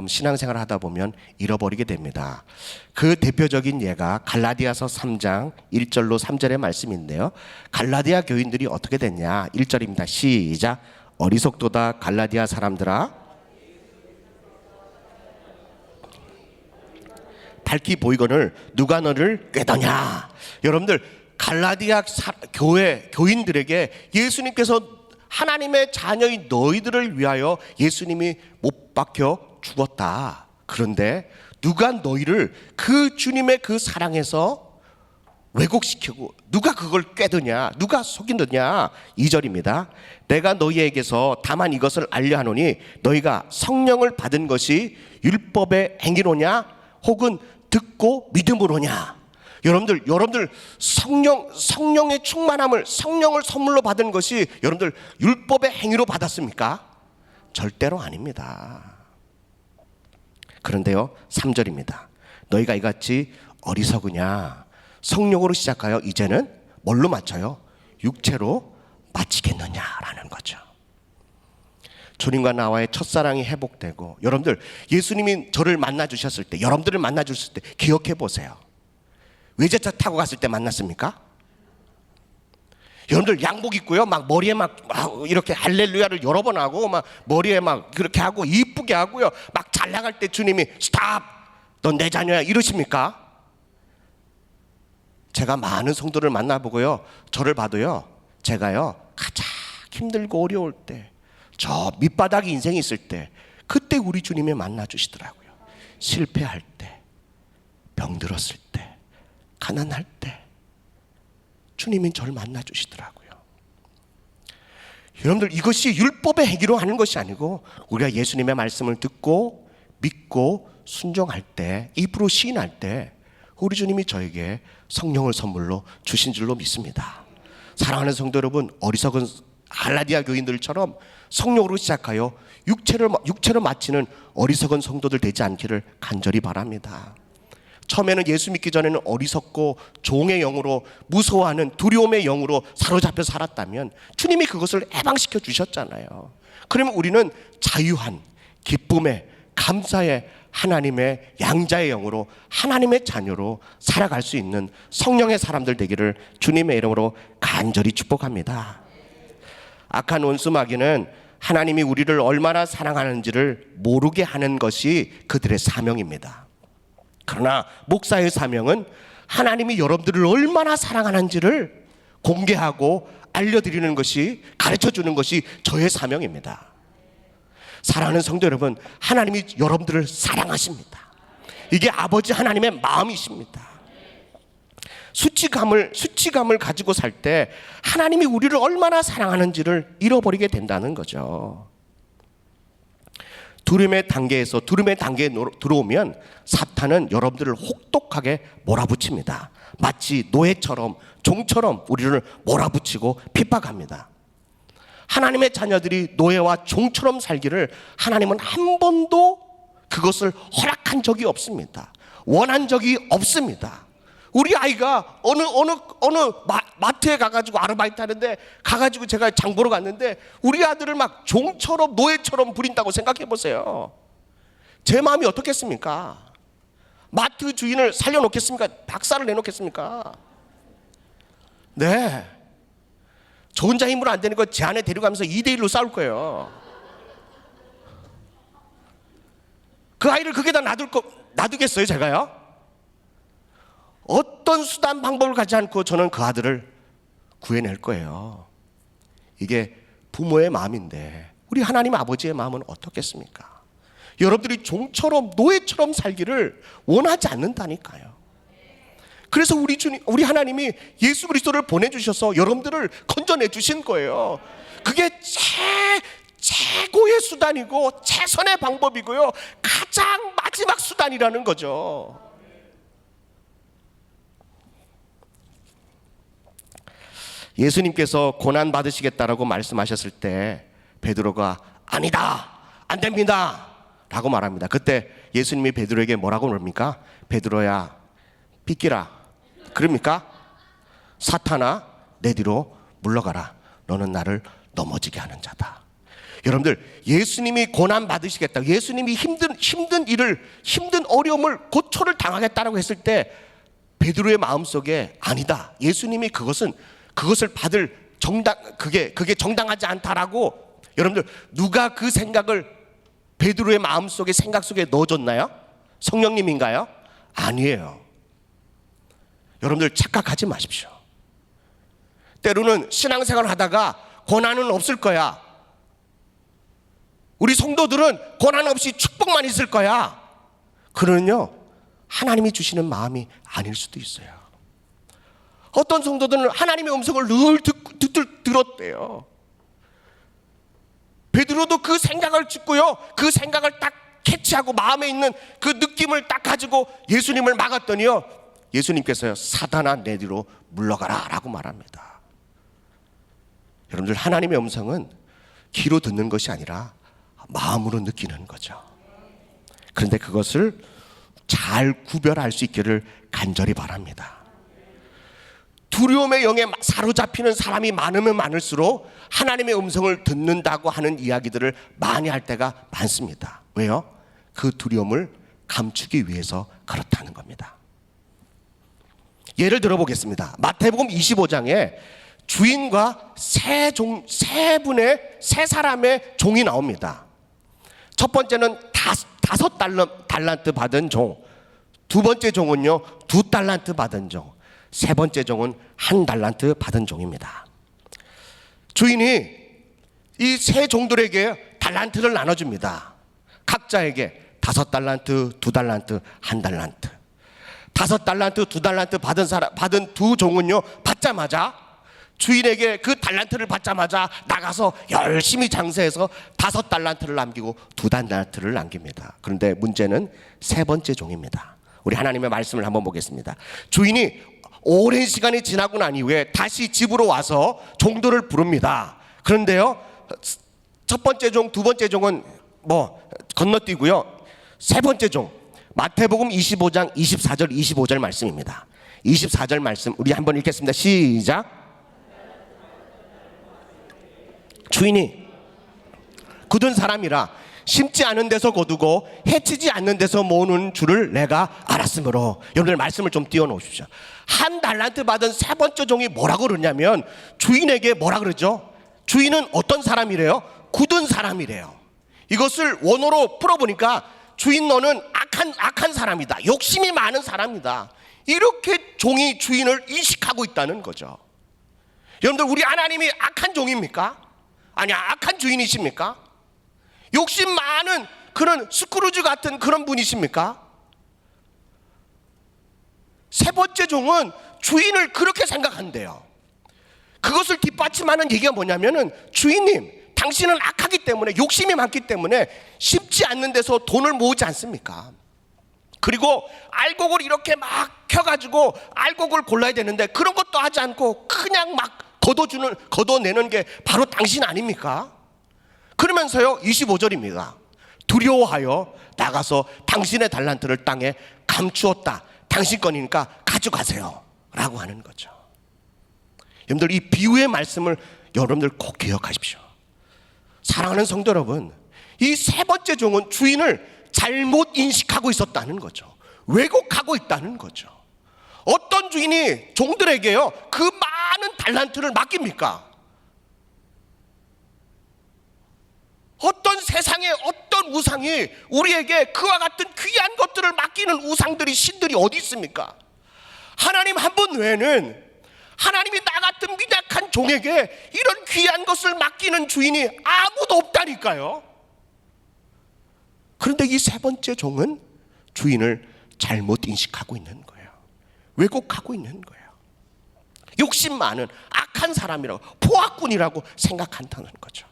Speaker 5: 신앙생활을 하다 보면 잃어버리게 됩니다. 그 대표적인 예가 갈라디아서 3장 1절로 3절의 말씀인데요. 갈라디아 교인들이 어떻게 됐냐? 1절입니다. 시작. 어리석도다 갈라디아 사람들아, 밝히 보이거늘 누가 너를 꾀더냐? 여러분들, 갈라디아 교인들에게 예수님께서 하나님의 자녀인 너희들을 위하여 예수님이 못 박혀 죽었다. 그런데 누가 너희를 그 주님의 그 사랑에서 왜곡시키고 누가 그걸 꾀드냐, 누가 속이느냐? 2절입니다. 내가 너희에게서 다만 이것을 알려 하노니 너희가 성령을 받은 것이 율법의 행위로냐 혹은 듣고 믿음으로냐? 여러분들 성령의 충만함을, 성령을 선물로 받은 것이 여러분들 율법의 행위로 받았습니까? 절대로 아닙니다. 그런데요 3절입니다. 너희가 이같이 어리석으냐? 성령으로 시작하여 이제는 뭘로 마쳐요? 육체로 마치겠느냐라는 거죠. 주님과 나와의 첫사랑이 회복되고, 여러분들 예수님이 저를 만나 주셨을 때, 여러분들을 만나 주셨을 때 기억해 보세요. 외제차 타고 갔을 때 만났습니까? 여러분들 양복 입고요, 막 머리에 막 이렇게 할렐루야를 여러 번 하고, 막 머리에 막 그렇게 하고 이쁘게 하고요, 막 잘 나갈 때 주님이 스탑, 넌 내 자녀야 이러십니까? 제가 많은 성도를 만나보고요, 저를 봐도요, 제가요 가장 힘들고 어려울 때, 저 밑바닥 인생이 있을 때, 그때 우리 주님이 만나 주시더라고요. 실패할 때, 병들었을 때, 가난할 때 주님이 저를 만나 주시더라고요. 여러분들, 이것이 율법의 행위로 하는 것이 아니고 우리가 예수님의 말씀을 듣고 믿고 순종할 때, 입으로 시인할 때 우리 주님이 저에게 성령을 선물로 주신 줄로 믿습니다. 사랑하는 성도 여러분, 어리석은 갈라디아 교인들처럼 성령으로 시작하여 육체로 마치는 어리석은 성도들 되지 않기를 간절히 바랍니다. 처음에는 예수 믿기 전에는 어리석고 종의 영으로, 무서워하는 두려움의 영으로 사로잡혀 살았다면 주님이 그것을 해방시켜 주셨잖아요. 그러면 우리는 자유한, 기쁨의, 감사의 하나님의 양자의 영으로, 하나님의 자녀로 살아갈 수 있는 성령의 사람들 되기를 주님의 이름으로 간절히 축복합니다. 악한 원수 마귀는 하나님이 우리를 얼마나 사랑하는지를 모르게 하는 것이 그들의 사명입니다. 그러나 목사의 사명은 하나님이 여러분들을 얼마나 사랑하는지를 공개하고 알려드리는 것이, 가르쳐주는 것이 저의 사명입니다. 사랑하는 성도 여러분, 하나님이 여러분들을 사랑하십니다. 이게 아버지 하나님의 마음이십니다. 수치감을 가지고 살 때 하나님이 우리를 얼마나 사랑하는지를 잃어버리게 된다는 거죠. 두려움의 단계에 들어오면 사탄은 여러분들을 혹독하게 몰아붙입니다. 마치 노예처럼, 종처럼 우리를 몰아붙이고 핍박합니다. 하나님의 자녀들이 노예와 종처럼 살기를 하나님은 한 번도 그것을 허락한 적이 없습니다. 원한 적이 없습니다. 우리 아이가 어느 마트에 가가지고 아르바이트 하는데, 가가지고 제가 장 보러 갔는데 우리 아들을 막 종처럼, 노예처럼 부린다고 생각해 보세요. 제 마음이 어떻겠습니까? 마트 주인을 살려놓겠습니까? 박살을 내놓겠습니까? 네, 저 혼자 힘으로 안 되는 거 제 안에 데려가면서 2대1로 싸울 거예요. 그 아이를 거기다 놔두겠어요, 제가요? 어떤 수단 방법을 가지 않고 저는 그 아들을 구해낼 거예요. 이게 부모의 마음인데 우리 하나님 아버지의 마음은 어떻겠습니까? 여러분들이 종처럼, 노예처럼 살기를 원하지 않는다니까요. 그래서 우리 하나님이 예수 그리스도를 보내주셔서 여러분들을 건져내 주신 거예요. 그게 최고의 수단이고 최선의 방법이고요, 가장 마지막 수단이라는 거죠. 예수님께서 고난 받으시겠다라고 말씀하셨을 때 베드로가 아니다, 안 됩니다 라고 말합니다. 그때 예수님이 베드로에게 뭐라고 그럽니까? 베드로야, 비끼라. 그럽니까? 사탄아, 내 뒤로 물러가라. 너는 나를 넘어지게 하는 자다. 여러분들, 예수님이 고난 받으시겠다, 예수님이 힘든 일을, 힘든 어려움을, 고초를 당하겠다라고 했을 때 베드로의 마음속에 아니다, 예수님이 그것을 받을 그게 정당하지 않다라고, 여러분들, 누가 그 생각을 베드로의 마음속에, 생각 속에 넣어줬나요? 성령님인가요? 아니에요. 여러분들 착각하지 마십시오. 때로는 신앙생활을 하다가 고난은 없을 거야, 우리 성도들은 고난 없이 축복만 있을 거야, 그러면요 하나님이 주시는 마음이 아닐 수도 있어요. 어떤 성도들은 하나님의 음성을 늘 들었대요. 베드로도 그 생각을 듣고요, 그 생각을 딱 캐치하고 마음에 있는 그 느낌을 딱 가지고 예수님을 막았더니요, 예수님께서요, 사단아, 내 뒤로 물러가라 라고 말합니다. 여러분들, 하나님의 음성은 귀로 듣는 것이 아니라 마음으로 느끼는 거죠. 그런데 그것을 잘 구별할 수 있기를 간절히 바랍니다. 두려움의 영에 사로잡히는 사람이 많으면 많을수록 하나님의 음성을 듣는다고 하는 이야기들을 많이 할 때가 많습니다. 왜요? 그 두려움을 감추기 위해서 그렇다는 겁니다. 예를 들어보겠습니다. 마태복음 25장에 주인과 세 사람의 종이 나옵니다. 첫 번째는 5 달란트 받은 종, 두 번째 종은요 2 달란트 받은 종, 세 번째 종은 1 달란트 받은 종입니다. 주인이 이 세 종들에게 달란트를 나눠줍니다. 각자에게 5 달란트, 2 달란트, 1 달란트. 5 달란트, 2 달란트 받은 두 종은요, 받자마자 주인에게 그 달란트를 받자마자 나가서 열심히 장사해서 5 달란트를 남기고 2 달란트를 남깁니다. 그런데 문제는 세 번째 종입니다. 우리 하나님의 말씀을 한번 보겠습니다. 주인이 오랜 시간이 지나고 난 이후에 다시 집으로 와서 종들을 부릅니다. 그런데요, 첫 번째 종, 두 번째 종은 건너뛰고요, 세 번째 종, 마태복음 25장 24절 25절 말씀입니다. 24절 말씀 우리 한번 읽겠습니다. 시작. 주인이 굳은 사람이라 심지 않은 데서 거두고 해치지 않는 데서 모으는 줄을 내가 알았으므로. 여러분들 말씀을 좀 띄워놓으십시오. 1 달란트 받은 세 번째 종이 뭐라고 그러냐면 주인에게 뭐라 그러죠? 주인은 어떤 사람이래요? 굳은 사람이래요. 이것을 원어로 풀어보니까 주인 너는 악한 사람이다. 욕심이 많은 사람이다. 이렇게 종이 주인을 인식하고 있다는 거죠. 여러분들, 우리 하나님이 악한 종입니까? 아니야, 악한 주인이십니까? 욕심 많은 그런 스크루즈 같은 그런 분이십니까? 세 번째 종은 주인을 그렇게 생각한대요. 그것을 뒷받침하는 얘기가 뭐냐면은, 주인님, 당신은 악하기 때문에, 욕심이 많기 때문에 쉽지 않는 데서 돈을 모으지 않습니까? 그리고 알곡을 이렇게 막 켜가지고 알곡을 골라야 되는데 그런 것도 하지 않고 그냥 막 걷어내는 게 바로 당신 아닙니까? 그러면서요, 25절입니다. 두려워하여 나가서 당신의 달란트를 땅에 감추었다. 당신 거니까 가져가세요 라고 하는 거죠. 여러분들, 이 비유의 말씀을 여러분들 꼭 기억하십시오. 사랑하는 성도 여러분, 이 세 번째 종은 주인을 잘못 인식하고 있었다는 거죠. 왜곡하고 있다는 거죠. 어떤 주인이 종들에게요 그 많은 달란트를 맡깁니까? 어떤 세상에 어떤 우상이 우리에게 그와 같은 귀한 것들을 맡기는 우상들이, 신들이 어디 있습니까? 하나님 한 분 외에는, 하나님이 나 같은 미약한 종에게 이런 귀한 것을 맡기는 주인이 아무도 없다니까요. 그런데 이 세 번째 종은 주인을 잘못 인식하고 있는 거예요. 왜곡하고 있는 거예요. 욕심 많은 악한 사람이라고, 포악꾼이라고 생각한다는 거죠.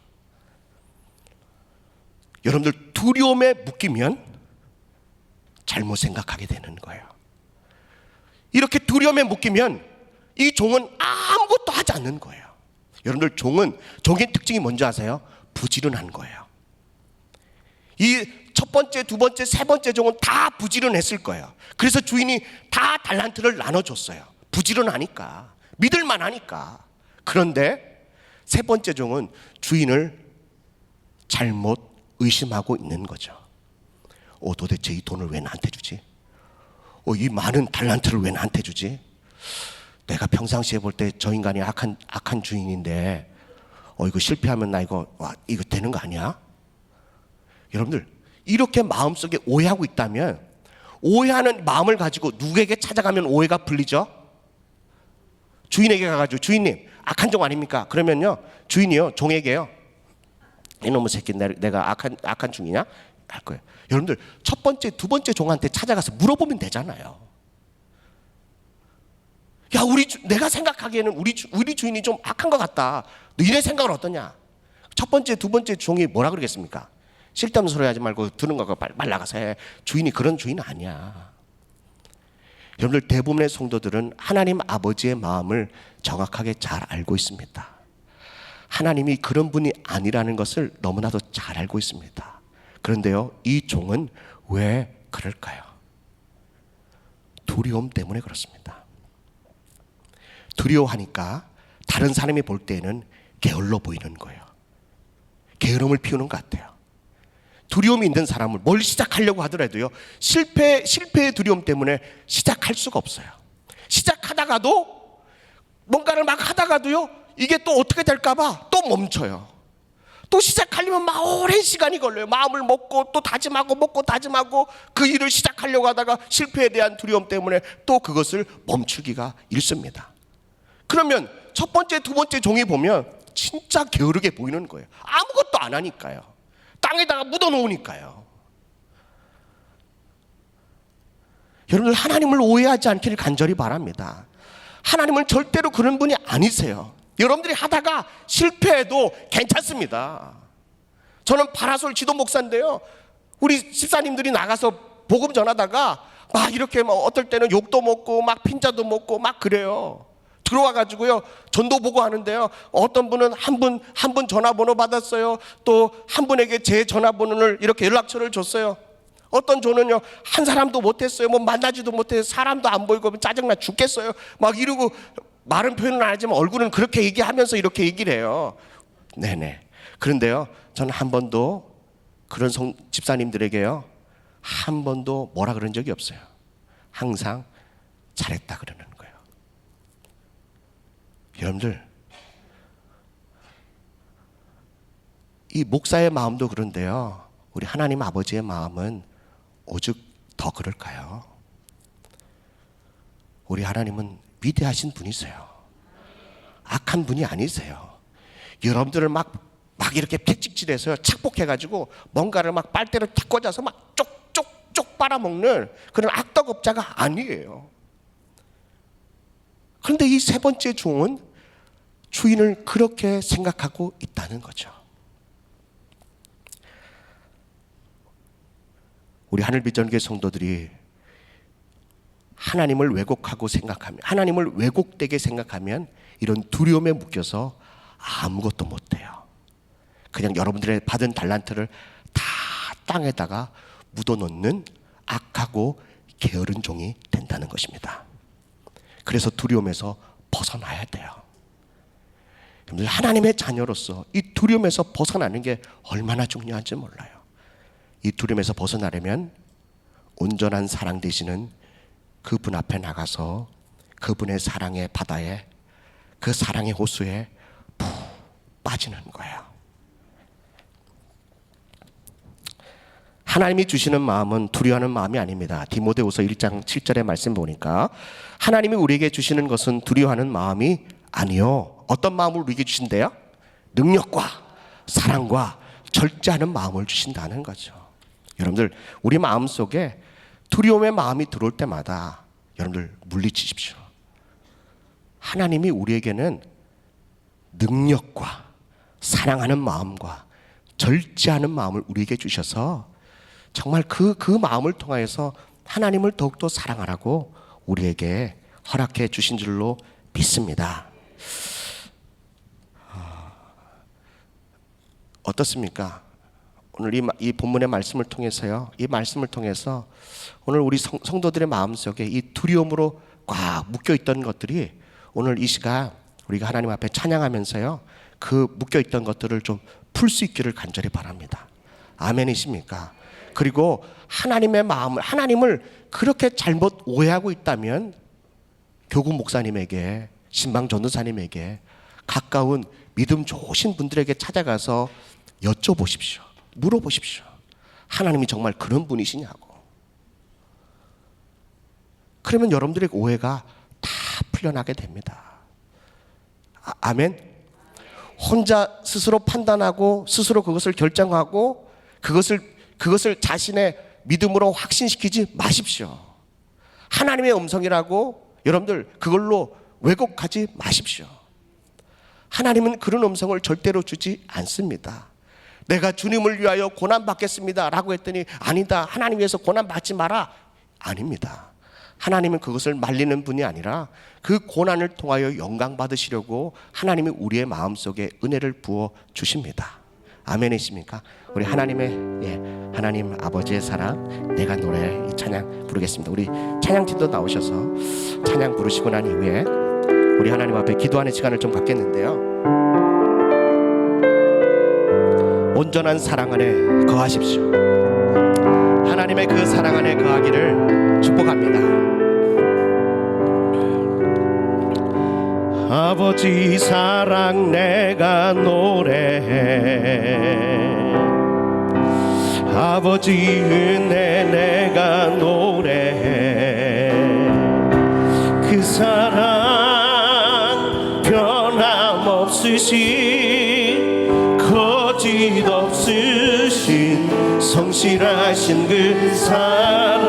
Speaker 5: 여러분들, 두려움에 묶이면 잘못 생각하게 되는 거예요. 이렇게 두려움에 묶이면 이 종은 아무것도 하지 않는 거예요. 여러분들, 종의 특징이 뭔지 아세요? 부지런한 거예요. 이 첫 번째, 두 번째, 세 번째 종은 다 부지런했을 거예요. 그래서 주인이 다 달란트를 나눠줬어요. 부지런하니까, 믿을만 하니까. 그런데 세 번째 종은 주인을 잘못 의심하고 있는 거죠. 도대체 이 돈을 왜 나한테 주지? 이 많은 달란트를 왜 나한테 주지? 내가 평상시에 볼 때 저 인간이 악한 주인인데 이거 실패하면 나 이거 되는 거 아니야? 여러분들, 이렇게 마음속에 오해하고 있다면, 오해하는 마음을 가지고 누구에게 찾아가면 오해가 풀리죠? 주인에게 가가지고, 주인님, 악한 종 아닙니까? 그러면요, 주인이요, 종에게요, 이놈의 새끼, 내가 악한 종이냐? 할 거예요. 여러분들, 첫 번째, 두 번째 종한테 찾아가서 물어보면 되잖아요. 야, 내가 생각하기에는 우리 주인이 좀 악한 것 같다. 너희의 생각은 어떠냐? 첫 번째, 두 번째 종이 뭐라 그러겠습니까? 쓸데없는 소리 하지 말고 들은 거 빨리 나가서 해. 주인이 그런 주인 아니야. 여러분들, 대부분의 성도들은 하나님 아버지의 마음을 정확하게 잘 알고 있습니다. 하나님이 그런 분이 아니라는 것을 너무나도 잘 알고 있습니다. 그런데요, 이 종은 왜 그럴까요? 두려움 때문에 그렇습니다. 두려워하니까 다른 사람이 볼 때에는 게을러 보이는 거예요. 게으름을 피우는 것 같아요. 두려움이 있는 사람을 뭘 시작하려고 하더라도요, 실패의 두려움 때문에 시작할 수가 없어요. 시작하다가도, 뭔가를 막 하다가도요, 이게 또 어떻게 될까봐 또 멈춰요. 또 시작하려면 막 오랜 시간이 걸려요. 마음을 먹고 또 다짐하고 그 일을 시작하려고 하다가 실패에 대한 두려움 때문에 또 그것을 멈추기가 일쑤입니다. 그러면 첫 번째, 두 번째 종이 보면 진짜 게으르게 보이는 거예요. 아무것도 안 하니까요. 땅에다가 묻어놓으니까요. 여러분들, 하나님을 오해하지 않기를 간절히 바랍니다. 하나님은 절대로 그런 분이 아니세요. 여러분들이 하다가 실패해도 괜찮습니다. 저는 파라솔 지도 목사인데요, 우리 집사님들이 나가서 복음 전하다가 막 이렇게 어떨 때는 욕도 먹고 막 핀자도 먹고 막 그래요. 들어와가지고요, 전도 보고 하는데요, 어떤 분은 한 분 전화번호 받았어요. 또 한 분에게 제 전화번호를 이렇게 연락처를 줬어요. 어떤 조는요, 한 사람도 못했어요. 만나지도 못해서 사람도 안 보이고 짜증나 죽겠어요. 막 이러고, 말은 표현은 안 하지만 얼굴은 그렇게 얘기하면서 이렇게 얘기를 해요. 네네. 그런데요, 저는 한 번도 그런 집사님들에게요, 한 번도 뭐라 그런 적이 없어요. 항상 잘했다 그러는 거예요. 여러분들, 이 목사의 마음도 그런데요, 우리 하나님 아버지의 마음은 오죽 더 그럴까요? 우리 하나님은 위대하신 분이세요. 악한 분이 아니세요. 여러분들을 막 이렇게 채찍질해서 착복해가지고 뭔가를 막 빨대를 탁 꽂아서 막 쪽쪽쪽 빨아먹는 그런 악덕업자가 아니에요. 그런데 이 세 번째 종은 주인을 그렇게 생각하고 있다는 거죠. 우리 하늘비전교회 성도들이 하나님을 왜곡하고 생각하면, 하나님을 왜곡되게 생각하면 이런 두려움에 묶여서 아무것도 못해요. 그냥 여러분들의 받은 달란트를 다 땅에다가 묻어놓는 악하고 게으른 종이 된다는 것입니다. 그래서 두려움에서 벗어나야 돼요. 하나님의 자녀로서 이 두려움에서 벗어나는 게 얼마나 중요한지 몰라요. 이 두려움에서 벗어나려면 온전한 사랑 되시는 그분 앞에 나가서 그분의 사랑의 바다에, 그 사랑의 호수에 푹 빠지는 거예요. 하나님이 주시는 마음은 두려워하는 마음이 아닙니다. 디모데후서 1장 7절의 말씀 보니까 하나님이 우리에게 주시는 것은 두려워하는 마음이 아니요, 어떤 마음을 우리에게 주신대요? 능력과 사랑과 절제하는 마음을 주신다는 거죠. 여러분들, 우리 마음속에 두려움의 마음이 들어올 때마다 여러분들 물리치십시오. 하나님이 우리에게는 능력과 사랑하는 마음과 절제하는 마음을 우리에게 주셔서 정말 그 마음을 통하여서 하나님을 더욱더 사랑하라고 우리에게 허락해 주신 줄로 믿습니다. 어떻습니까? 오늘 이 본문의 말씀을 통해서요, 이 말씀을 통해서 오늘 우리 성도들의 마음속에 이 두려움으로 꽉 묶여있던 것들이 오늘 이 시간 우리가 하나님 앞에 찬양하면서요, 그 묶여있던 것들을 좀 풀 수 있기를 간절히 바랍니다. 아멘이십니까? 그리고 하나님의 마음을, 하나님을 그렇게 잘못 오해하고 있다면 교구 목사님에게, 신방 전도사님에게, 가까운 믿음 좋으신 분들에게 찾아가서 여쭤보십시오. 물어보십시오. 하나님이 정말 그런 분이시냐고. 그러면 여러분들의 오해가 다 풀려나게 됩니다. 아멘. 혼자 스스로 판단하고 스스로 그것을 결정하고 그것을 자신의 믿음으로 확신시키지 마십시오. 하나님의 음성이라고 여러분들 그걸로 왜곡하지 마십시오. 하나님은 그런 음성을 절대로 주지 않습니다. 내가 주님을 위하여 고난받겠습니다 라고 했더니 아니다, 하나님 위해서 고난받지 마라, 아닙니다. 하나님은 그것을 말리는 분이 아니라 그 고난을 통하여 영광 받으시려고 하나님이 우리의 마음속에 은혜를 부어 주십니다. 아멘이십니까? 우리 하나님 아버지의 사랑, 내가 노래, 이 찬양 부르겠습니다. 우리 찬양팀도 나오셔서 찬양 부르시고 난 이후에 우리 하나님 앞에 기도하는 시간을 좀 갖겠는데요, 온전한 사랑 안에 거하십시오. 하나님의 그 사랑 안에 거하기를 축복합니다. 아버지 사랑 내가 노래해, 아버지 은혜 내가 노래해, 그 사랑 변함없으신 거짓 없으신 성실하신 그 사랑,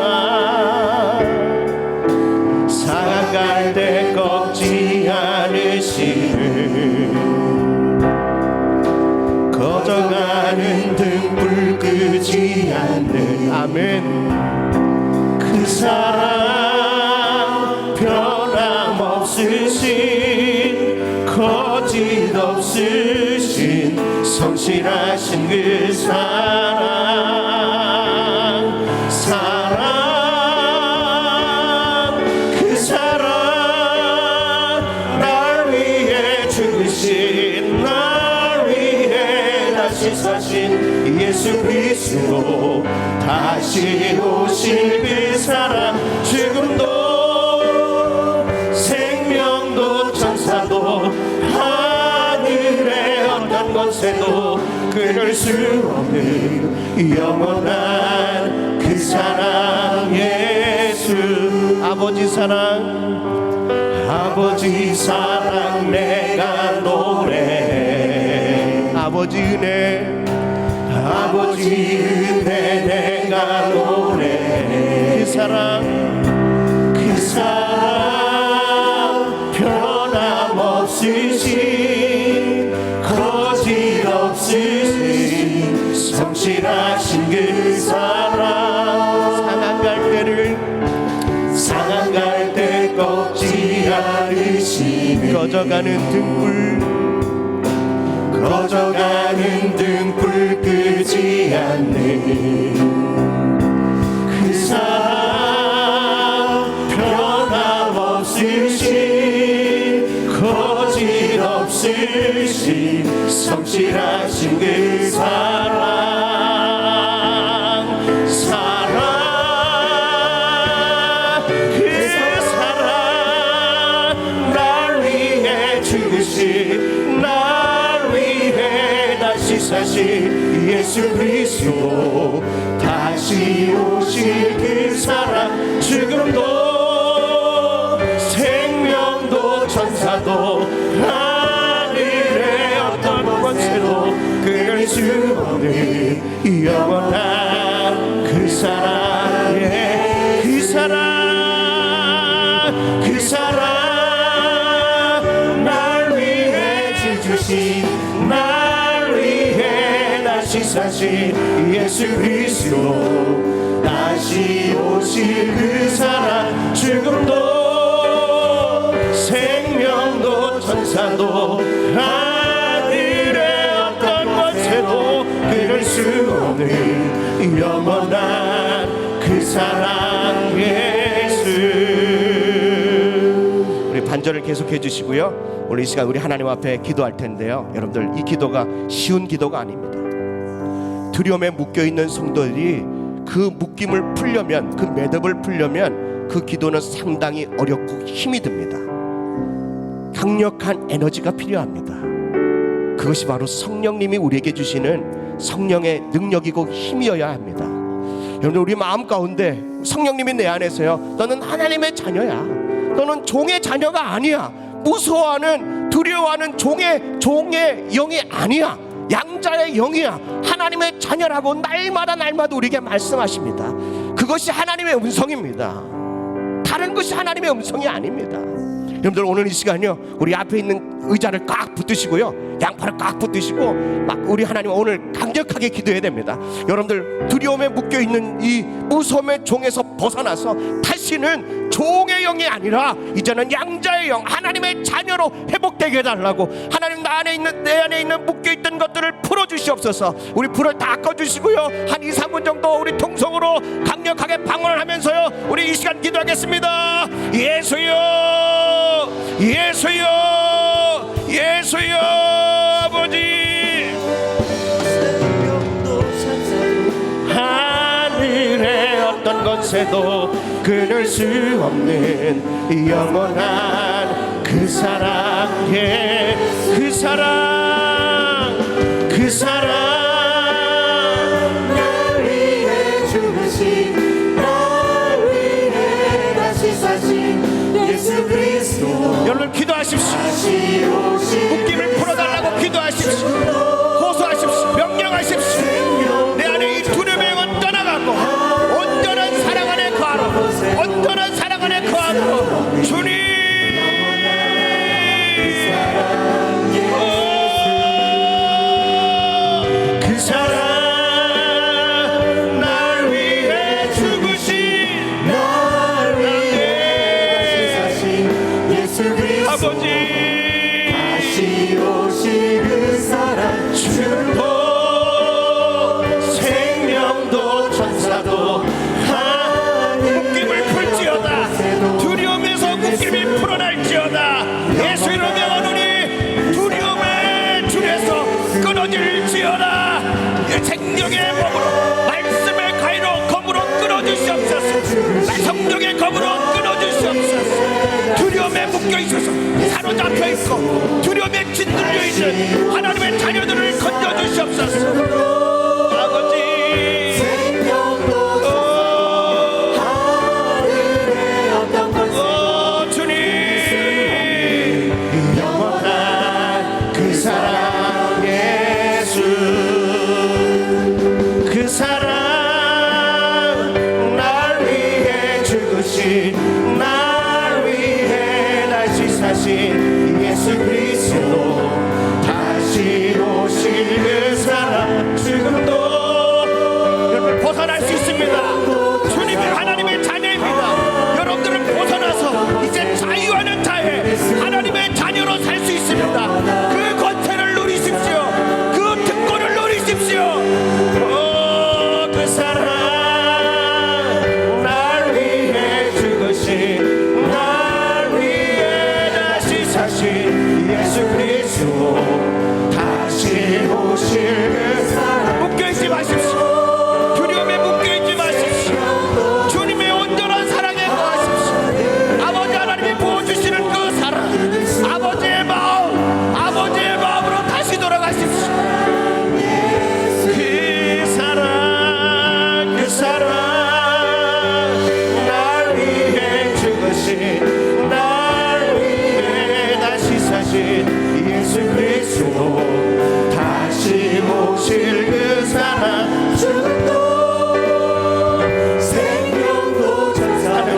Speaker 5: 사랑할 때 꺾지 않으시는, 거저가는 등불 끄지 않는, 아멘, 그 사랑 변함없으신 거짓 없으신 성실하신 그 사랑, 그 사랑 날 위해 죽으신, 날 위해 다시 사신 예수 그리스도, 다시 오실 그 사랑, 죽음도 생명도 천사도 하늘의 어떤 곳에도 그 끊을 수 없는 영원한 그 사랑 예수. 아버지 사랑 내가 노래. 아버지 은혜 내가 노래. 그 사랑 변함없으신 거짓 없으신 성실하신 그 사랑. 상한 갈 때 꺾지 않으시는 꺼져가는 등불 끄지 않는 그 사랑 변함없으신 거짓 없으신 성실하신 그 사랑. 날 위해 죽으신 날 위해 다시 사신 예수 그리스도. 다시 오실 그 사랑. 죽음도 생명도 천사도 하늘의 어떤 권세도 끊을 수 없는 영원한 그 사랑의 그 사랑. 날 위해 죽으신 날 위해 다시 사신 예수 그리스도. 다시 오실 그 사랑. 죽음도 생명도 천사도 하늘의 어떤 권세도 끊을 수 없는 영원한 그 사랑 예수. 우리 반절을 계속해 주시고요. 오늘 이 시간 우리 하나님 앞에 기도할 텐데요. 여러분들, 이 기도가 쉬운 기도가 아닙니다. 두려움에 묶여있는 성도들이 그 묶임을 풀려면, 그 매듭을 풀려면 그 기도는 상당히 어렵고 힘이 듭니다. 강력한 에너지가 필요합니다. 그것이 바로 성령님이 우리에게 주시는 성령의 능력이고 힘이어야 합니다. 여러분들, 우리 마음 가운데 성령님이 내 안에서요, 너는 하나님의 자녀야, 너는 종의 자녀가 아니야, 무서워하는 두려워하는 종의 영이 아니야, 양자의 영이야, 하나님의 자녀라고 날마다 우리에게 말씀하십니다. 그것이 하나님의 음성입니다. 다른 것이 하나님의 음성이 아닙니다. 여러분들, 오늘 이 시간요, 우리 앞에 있는 의자를 꽉 붙드시고요, 양팔을 꽉 붙드시고 막 우리 하나님 오늘 강력하게 기도해야 됩니다. 여러분들, 두려움에 묶여있는 이 무서움의 종에서 벗어나서 다시는 종의 영이 아니라 이제는 양자의 영, 하나님의 자녀로 회복되게 해달라고. 하나님, 내 안에 있는 묶여있던 것들을 풀어주시옵소서. 우리 불을 다 꺼주시고요, 한 2-3분 정도 우리 통성으로 강력하게 방언을 하면서요, 우리 이 시간 기도하겠습니다. 예수여, 예수여, 예수여. 아버지, 하늘의 어떤 것에도 끊을 수 없는 영원한 그 사랑의 그 사랑, 그 사랑.
Speaker 2: 날 위해 죽으신 날 위해 다시 사신 예수 그리스도.
Speaker 5: 여러분, 기도하십시오.
Speaker 2: 다시 오실
Speaker 5: 묶임을 풀어달라고 기도하십시오. 호소하십시오. 명령하십시오. 내 안에 이 두려움의 영은 떠나가고 온전한 사랑 안에 거하고, 온전한 사랑 안에 거하고. 주님, 그 사랑, 날 위해 죽으신
Speaker 2: 날 위해 사신 예수 그리스도.
Speaker 5: 아버지,
Speaker 2: 다시 오실 그 사랑.
Speaker 5: 죽음도 생명도 천사도 묶임을 풀지어다. 두려움에서 묶임이 풀어날지어다. 예수 이름으로 명하노니 두려움의 줄에서 끊어질지어다. 생명의 몸으로, 말씀의 가위로 검으로 끊어주시옵소서. 성령의 검으로 끊어주시옵소서. 두려움에 묶여있어서 사로잡혀있고 두려움에 짓눌려있는 하나님의 자녀들을 건져주시옵소서.
Speaker 3: 주옵소서. 아버지
Speaker 2: 생명도 하늘의 어떤 곳에
Speaker 3: 주님
Speaker 5: 영원한 그 사랑 예수, 그 사랑 날 위해 죽으신, 날 위해 다시 사신 예수 그리스도, 다시 오실 그 사랑 지금도 여러분 벗어날 수 있습니다. 주님이 하나님의 자녀입니다. 여러분들은 벗어나서 이제 자유하는 자에 하나님의 자녀로 살 수 있습니다. 그 권세를 누리십시오. 그 특권을 누리십시오. 그 사랑 날 위해 죽으신, 날 위해 다시 사신 예수 그리스도, 다시 오실 그 사랑. 묶여있지 마십시오. 두려움에 묶여있지 마십시오. 주님의 온전한 사랑에 거하십시오. 아버지 하나님이 부어주시는 그 사랑, 아버지의 마음으로 다시 돌아가십시오. 그 사랑, 그 사랑 날 위해 죽으신, 날 위해 다시 사신 예수 그리스도, 다시 오실 그 사랑 지금도
Speaker 2: 생명도 전사도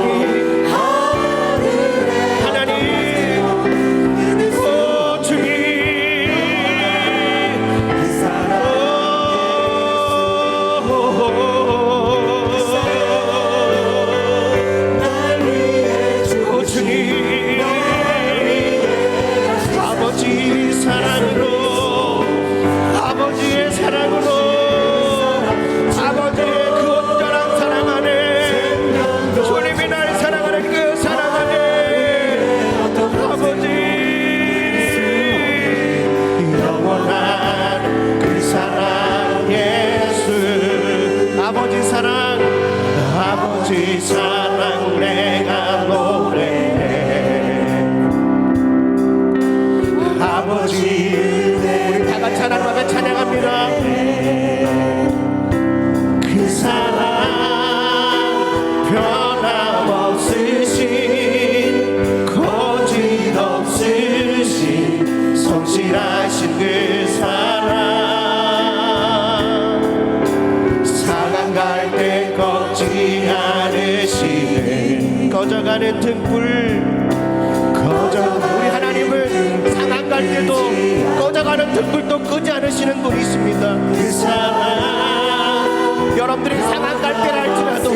Speaker 5: 하나님, 오 주님,
Speaker 2: 그 사랑 날 위해
Speaker 5: 오 주님, 아버지 사랑으로, 아버지의 사랑으로, 아버지의 그 온전한 사랑 안에, 주님이 날 사랑하는 그 사랑 안에, 아버지 영원한 그 사랑 예수, 아버지 사랑, 아버지 사랑 내가 노래해. 아버지 우리 다 같이 하나님 앞에 찬양합니다. 그 사랑 변함없으신, 거짓없으신, 성실하신 그 사랑, 사강 갈 때 꺾지 않으시는 꺼져가는 등불, 우리 하나님은 상한 갈 때도 꺼져가는 등불도 끄지 않으시는 분이 있습니다. 그 사랑, 여러분들이 상한 갈 때라 할지라도,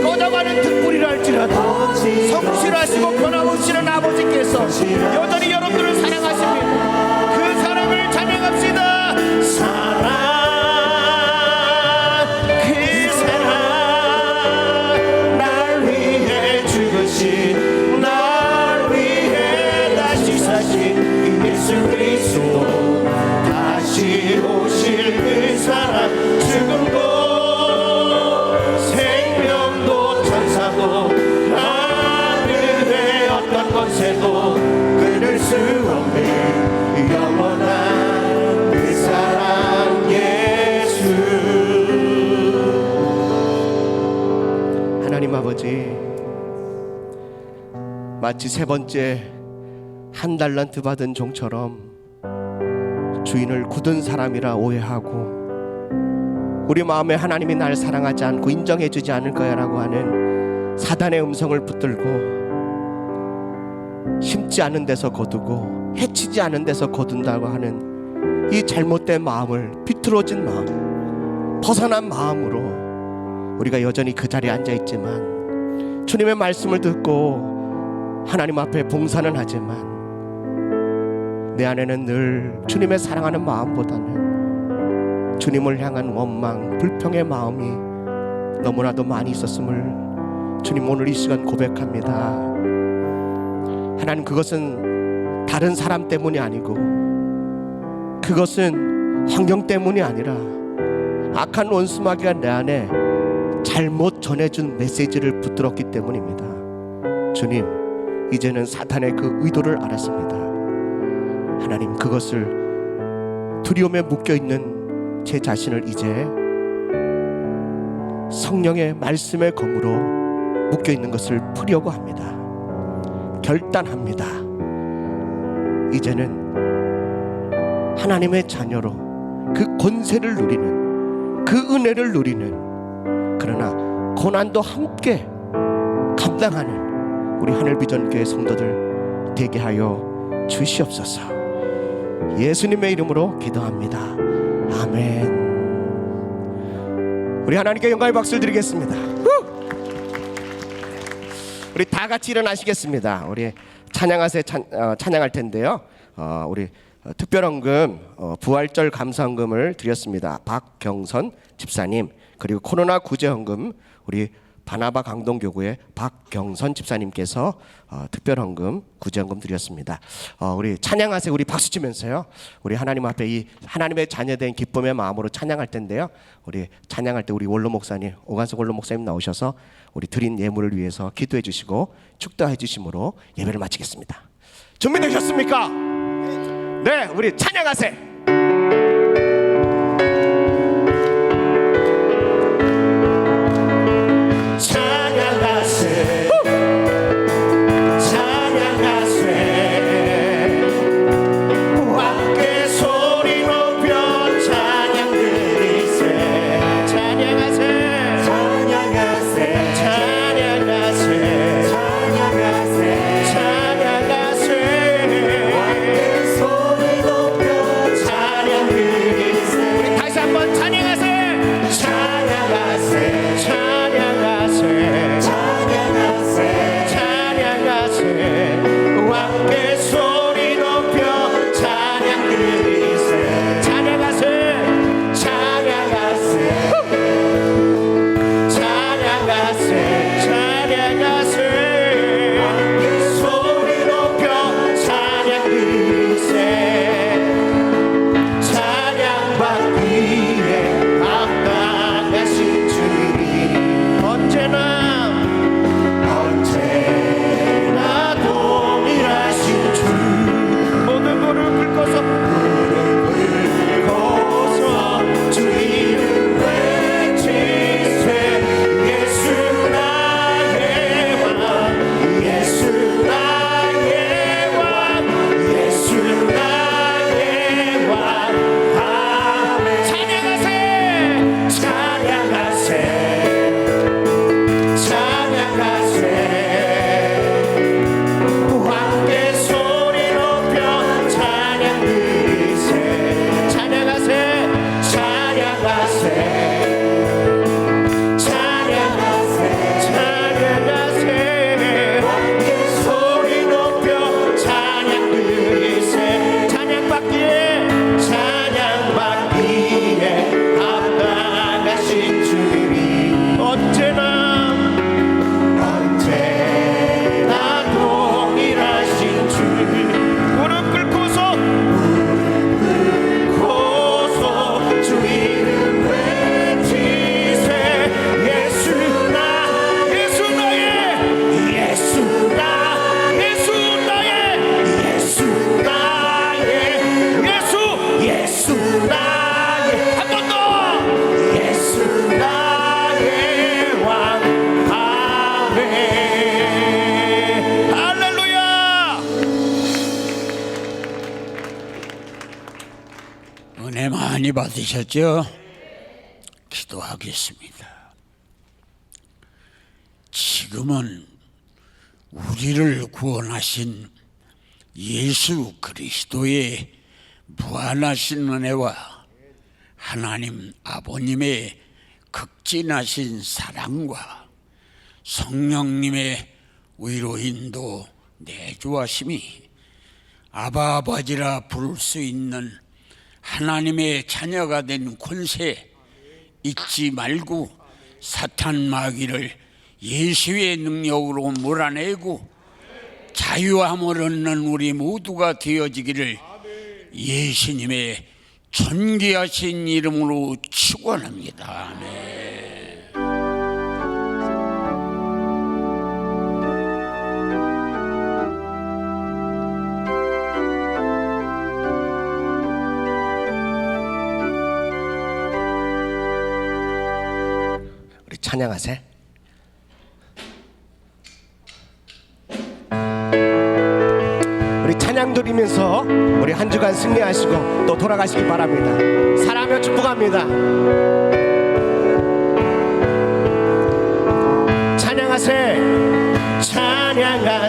Speaker 5: 꺼져가는 등불이라 할지라도 성실하시고 변함없으시는 아버지께서 여전히 여러분들을 사랑하십니다. 그 사랑을 찬양합시다. 사랑, 그 사랑 날 위해 죽으신, 날 위해 다시 사신 예수 그리스도, 다시 오실 그 사랑 지금도 생명도 천사도 하늘의 어떤 권세도 끊을 수 없는 영원한 그 사랑 예수. 하나님 아버지, 마치 세 번째 한 달란트 받은 종처럼 주인을 굳은 사람이라 오해하고, 우리 마음에 하나님이 날 사랑하지 않고 인정해주지 않을 거야 라고 하는 사단의 음성을 붙들고, 심지 않은 데서 거두고 해치지 않은 데서 거둔다고 하는 이 잘못된 마음을, 비틀어진 마음, 벗어난 마음으로 우리가 여전히 그 자리에 앉아있지만, 주님의 말씀을 듣고 하나님 앞에 봉사는 하지만 내 안에는 늘 주님의 사랑하는 마음보다는 주님을 향한 원망, 불평의 마음이 너무나도 많이 있었음을 주님 오늘 이 시간 고백합니다. 하나님, 그것은 다른 사람 때문이 아니고, 그것은 환경 때문이 아니라 악한 원수마귀가 내 안에 잘못 전해준 메시지를 붙들었기 때문입니다. 주님, 이제는 사탄의 그 의도를 알았습니다. 하나님, 그것을 두려움에 묶여있는 제 자신을 이제 성령의 말씀의 검으로 묶여 있는 것을 풀려고 합니다. 결단합니다. 이제는 하나님의 자녀로 그 권세를 누리는, 그 은혜를 누리는, 그러나 고난도 함께 감당하는 우리 하늘비전교회 성도들 되게 하여 주시옵소서. 예수님의 이름으로 기도합니다. 아멘. 우리 하나님께 영광의 박수를 드리겠습니다. 우리 다 같이 일어나시겠습니다. 우리 찬양하세 찬양할 텐데요. 우리 특별헌금 부활절 감사헌금을 드렸습니다. 박경선 집사님, 그리고 코로나 구제헌금 우리 바나바 강동교구의 박경선 집사님께서 특별헌금 구제헌금 드렸습니다. 우리 찬양하세 우리 박수 치면서요. 우리 하나님 앞에 이 하나님의 자녀된 기쁨의 마음으로 찬양할 텐데요. 우리 찬양할 때 우리 원로 목사님, 오간석 원로 목사님 나오셔서 우리 드린 예물을 위해서 기도해 주시고 축도해 주심으로 예배를 마치겠습니다. 준비되셨습니까? 네, 우리 찬양하세. 찬양하세, 찬양하세, 함께 소리 높여 찬양 드리세. 찬양하세,
Speaker 2: 찬양하세,
Speaker 5: 찬양하세,
Speaker 2: 찬양하세,
Speaker 5: 찬양하세,
Speaker 2: 함께 소리 높여
Speaker 5: 찬양 드리세. 우리 다시 한번 찬양하세, 찬양하세, 찬양하세,
Speaker 2: 찬양하세,
Speaker 5: 찬양하세, 함께 소리 높여 찬양 드리세. 찬양하세, 찬양하세, 찬양하세, 찬양하세, 함께 소리 높여 찬양 드리세. 찬양받기에 합당하신 주님, 언제나 동일하신 주. 모든 무릎 꿇고서 주 이름 외치세. 예수 나의 왕, 예수 나의 왕, 예수 나의 왕. 아멘. 찬양하세, 찬양하세, 찬양하세, 함께 소리 높여 찬양 드리세. 찬양하세, 찬양하세, 찬양하세, 찬양하세, 함께 소리 높여 찬양 드리세. 찬양받기에, 찬양받기에 합당하신 주님이 언제나 동일하신 주. 무릎 꿇고서 주 이름 외치세. 예수 나의, 예수 나의, 예수 나의, 예수 나의, 예수 나의, 한 번 더. 예수 나의 왕. 아멘. 할렐루야.
Speaker 6: 은혜 많이 받으셨죠? 기도하겠습니다. 지금은 우리를 구원하신 예수 그리스도의 무한하신 은혜와 하나님 아버님의 극진하신 사랑과 성령님의 위로 인도 내주하심이 아바 아버지라 부를 수 있는 하나님의 자녀가 된 권세 잊지 말고 사탄 마귀를 예수의 능력으로 몰아내고 자유함을 얻는 우리 모두가 되어지기를 예수님의 존귀하신 이름으로 축원합니다. 아멘.
Speaker 5: 찬양하세. 우리 찬양 드리면서 우리 한 주간 승리하시고 또 돌아가시기 바랍니다. 사랑하며 축복합니다. 찬양하세. 찬양하세.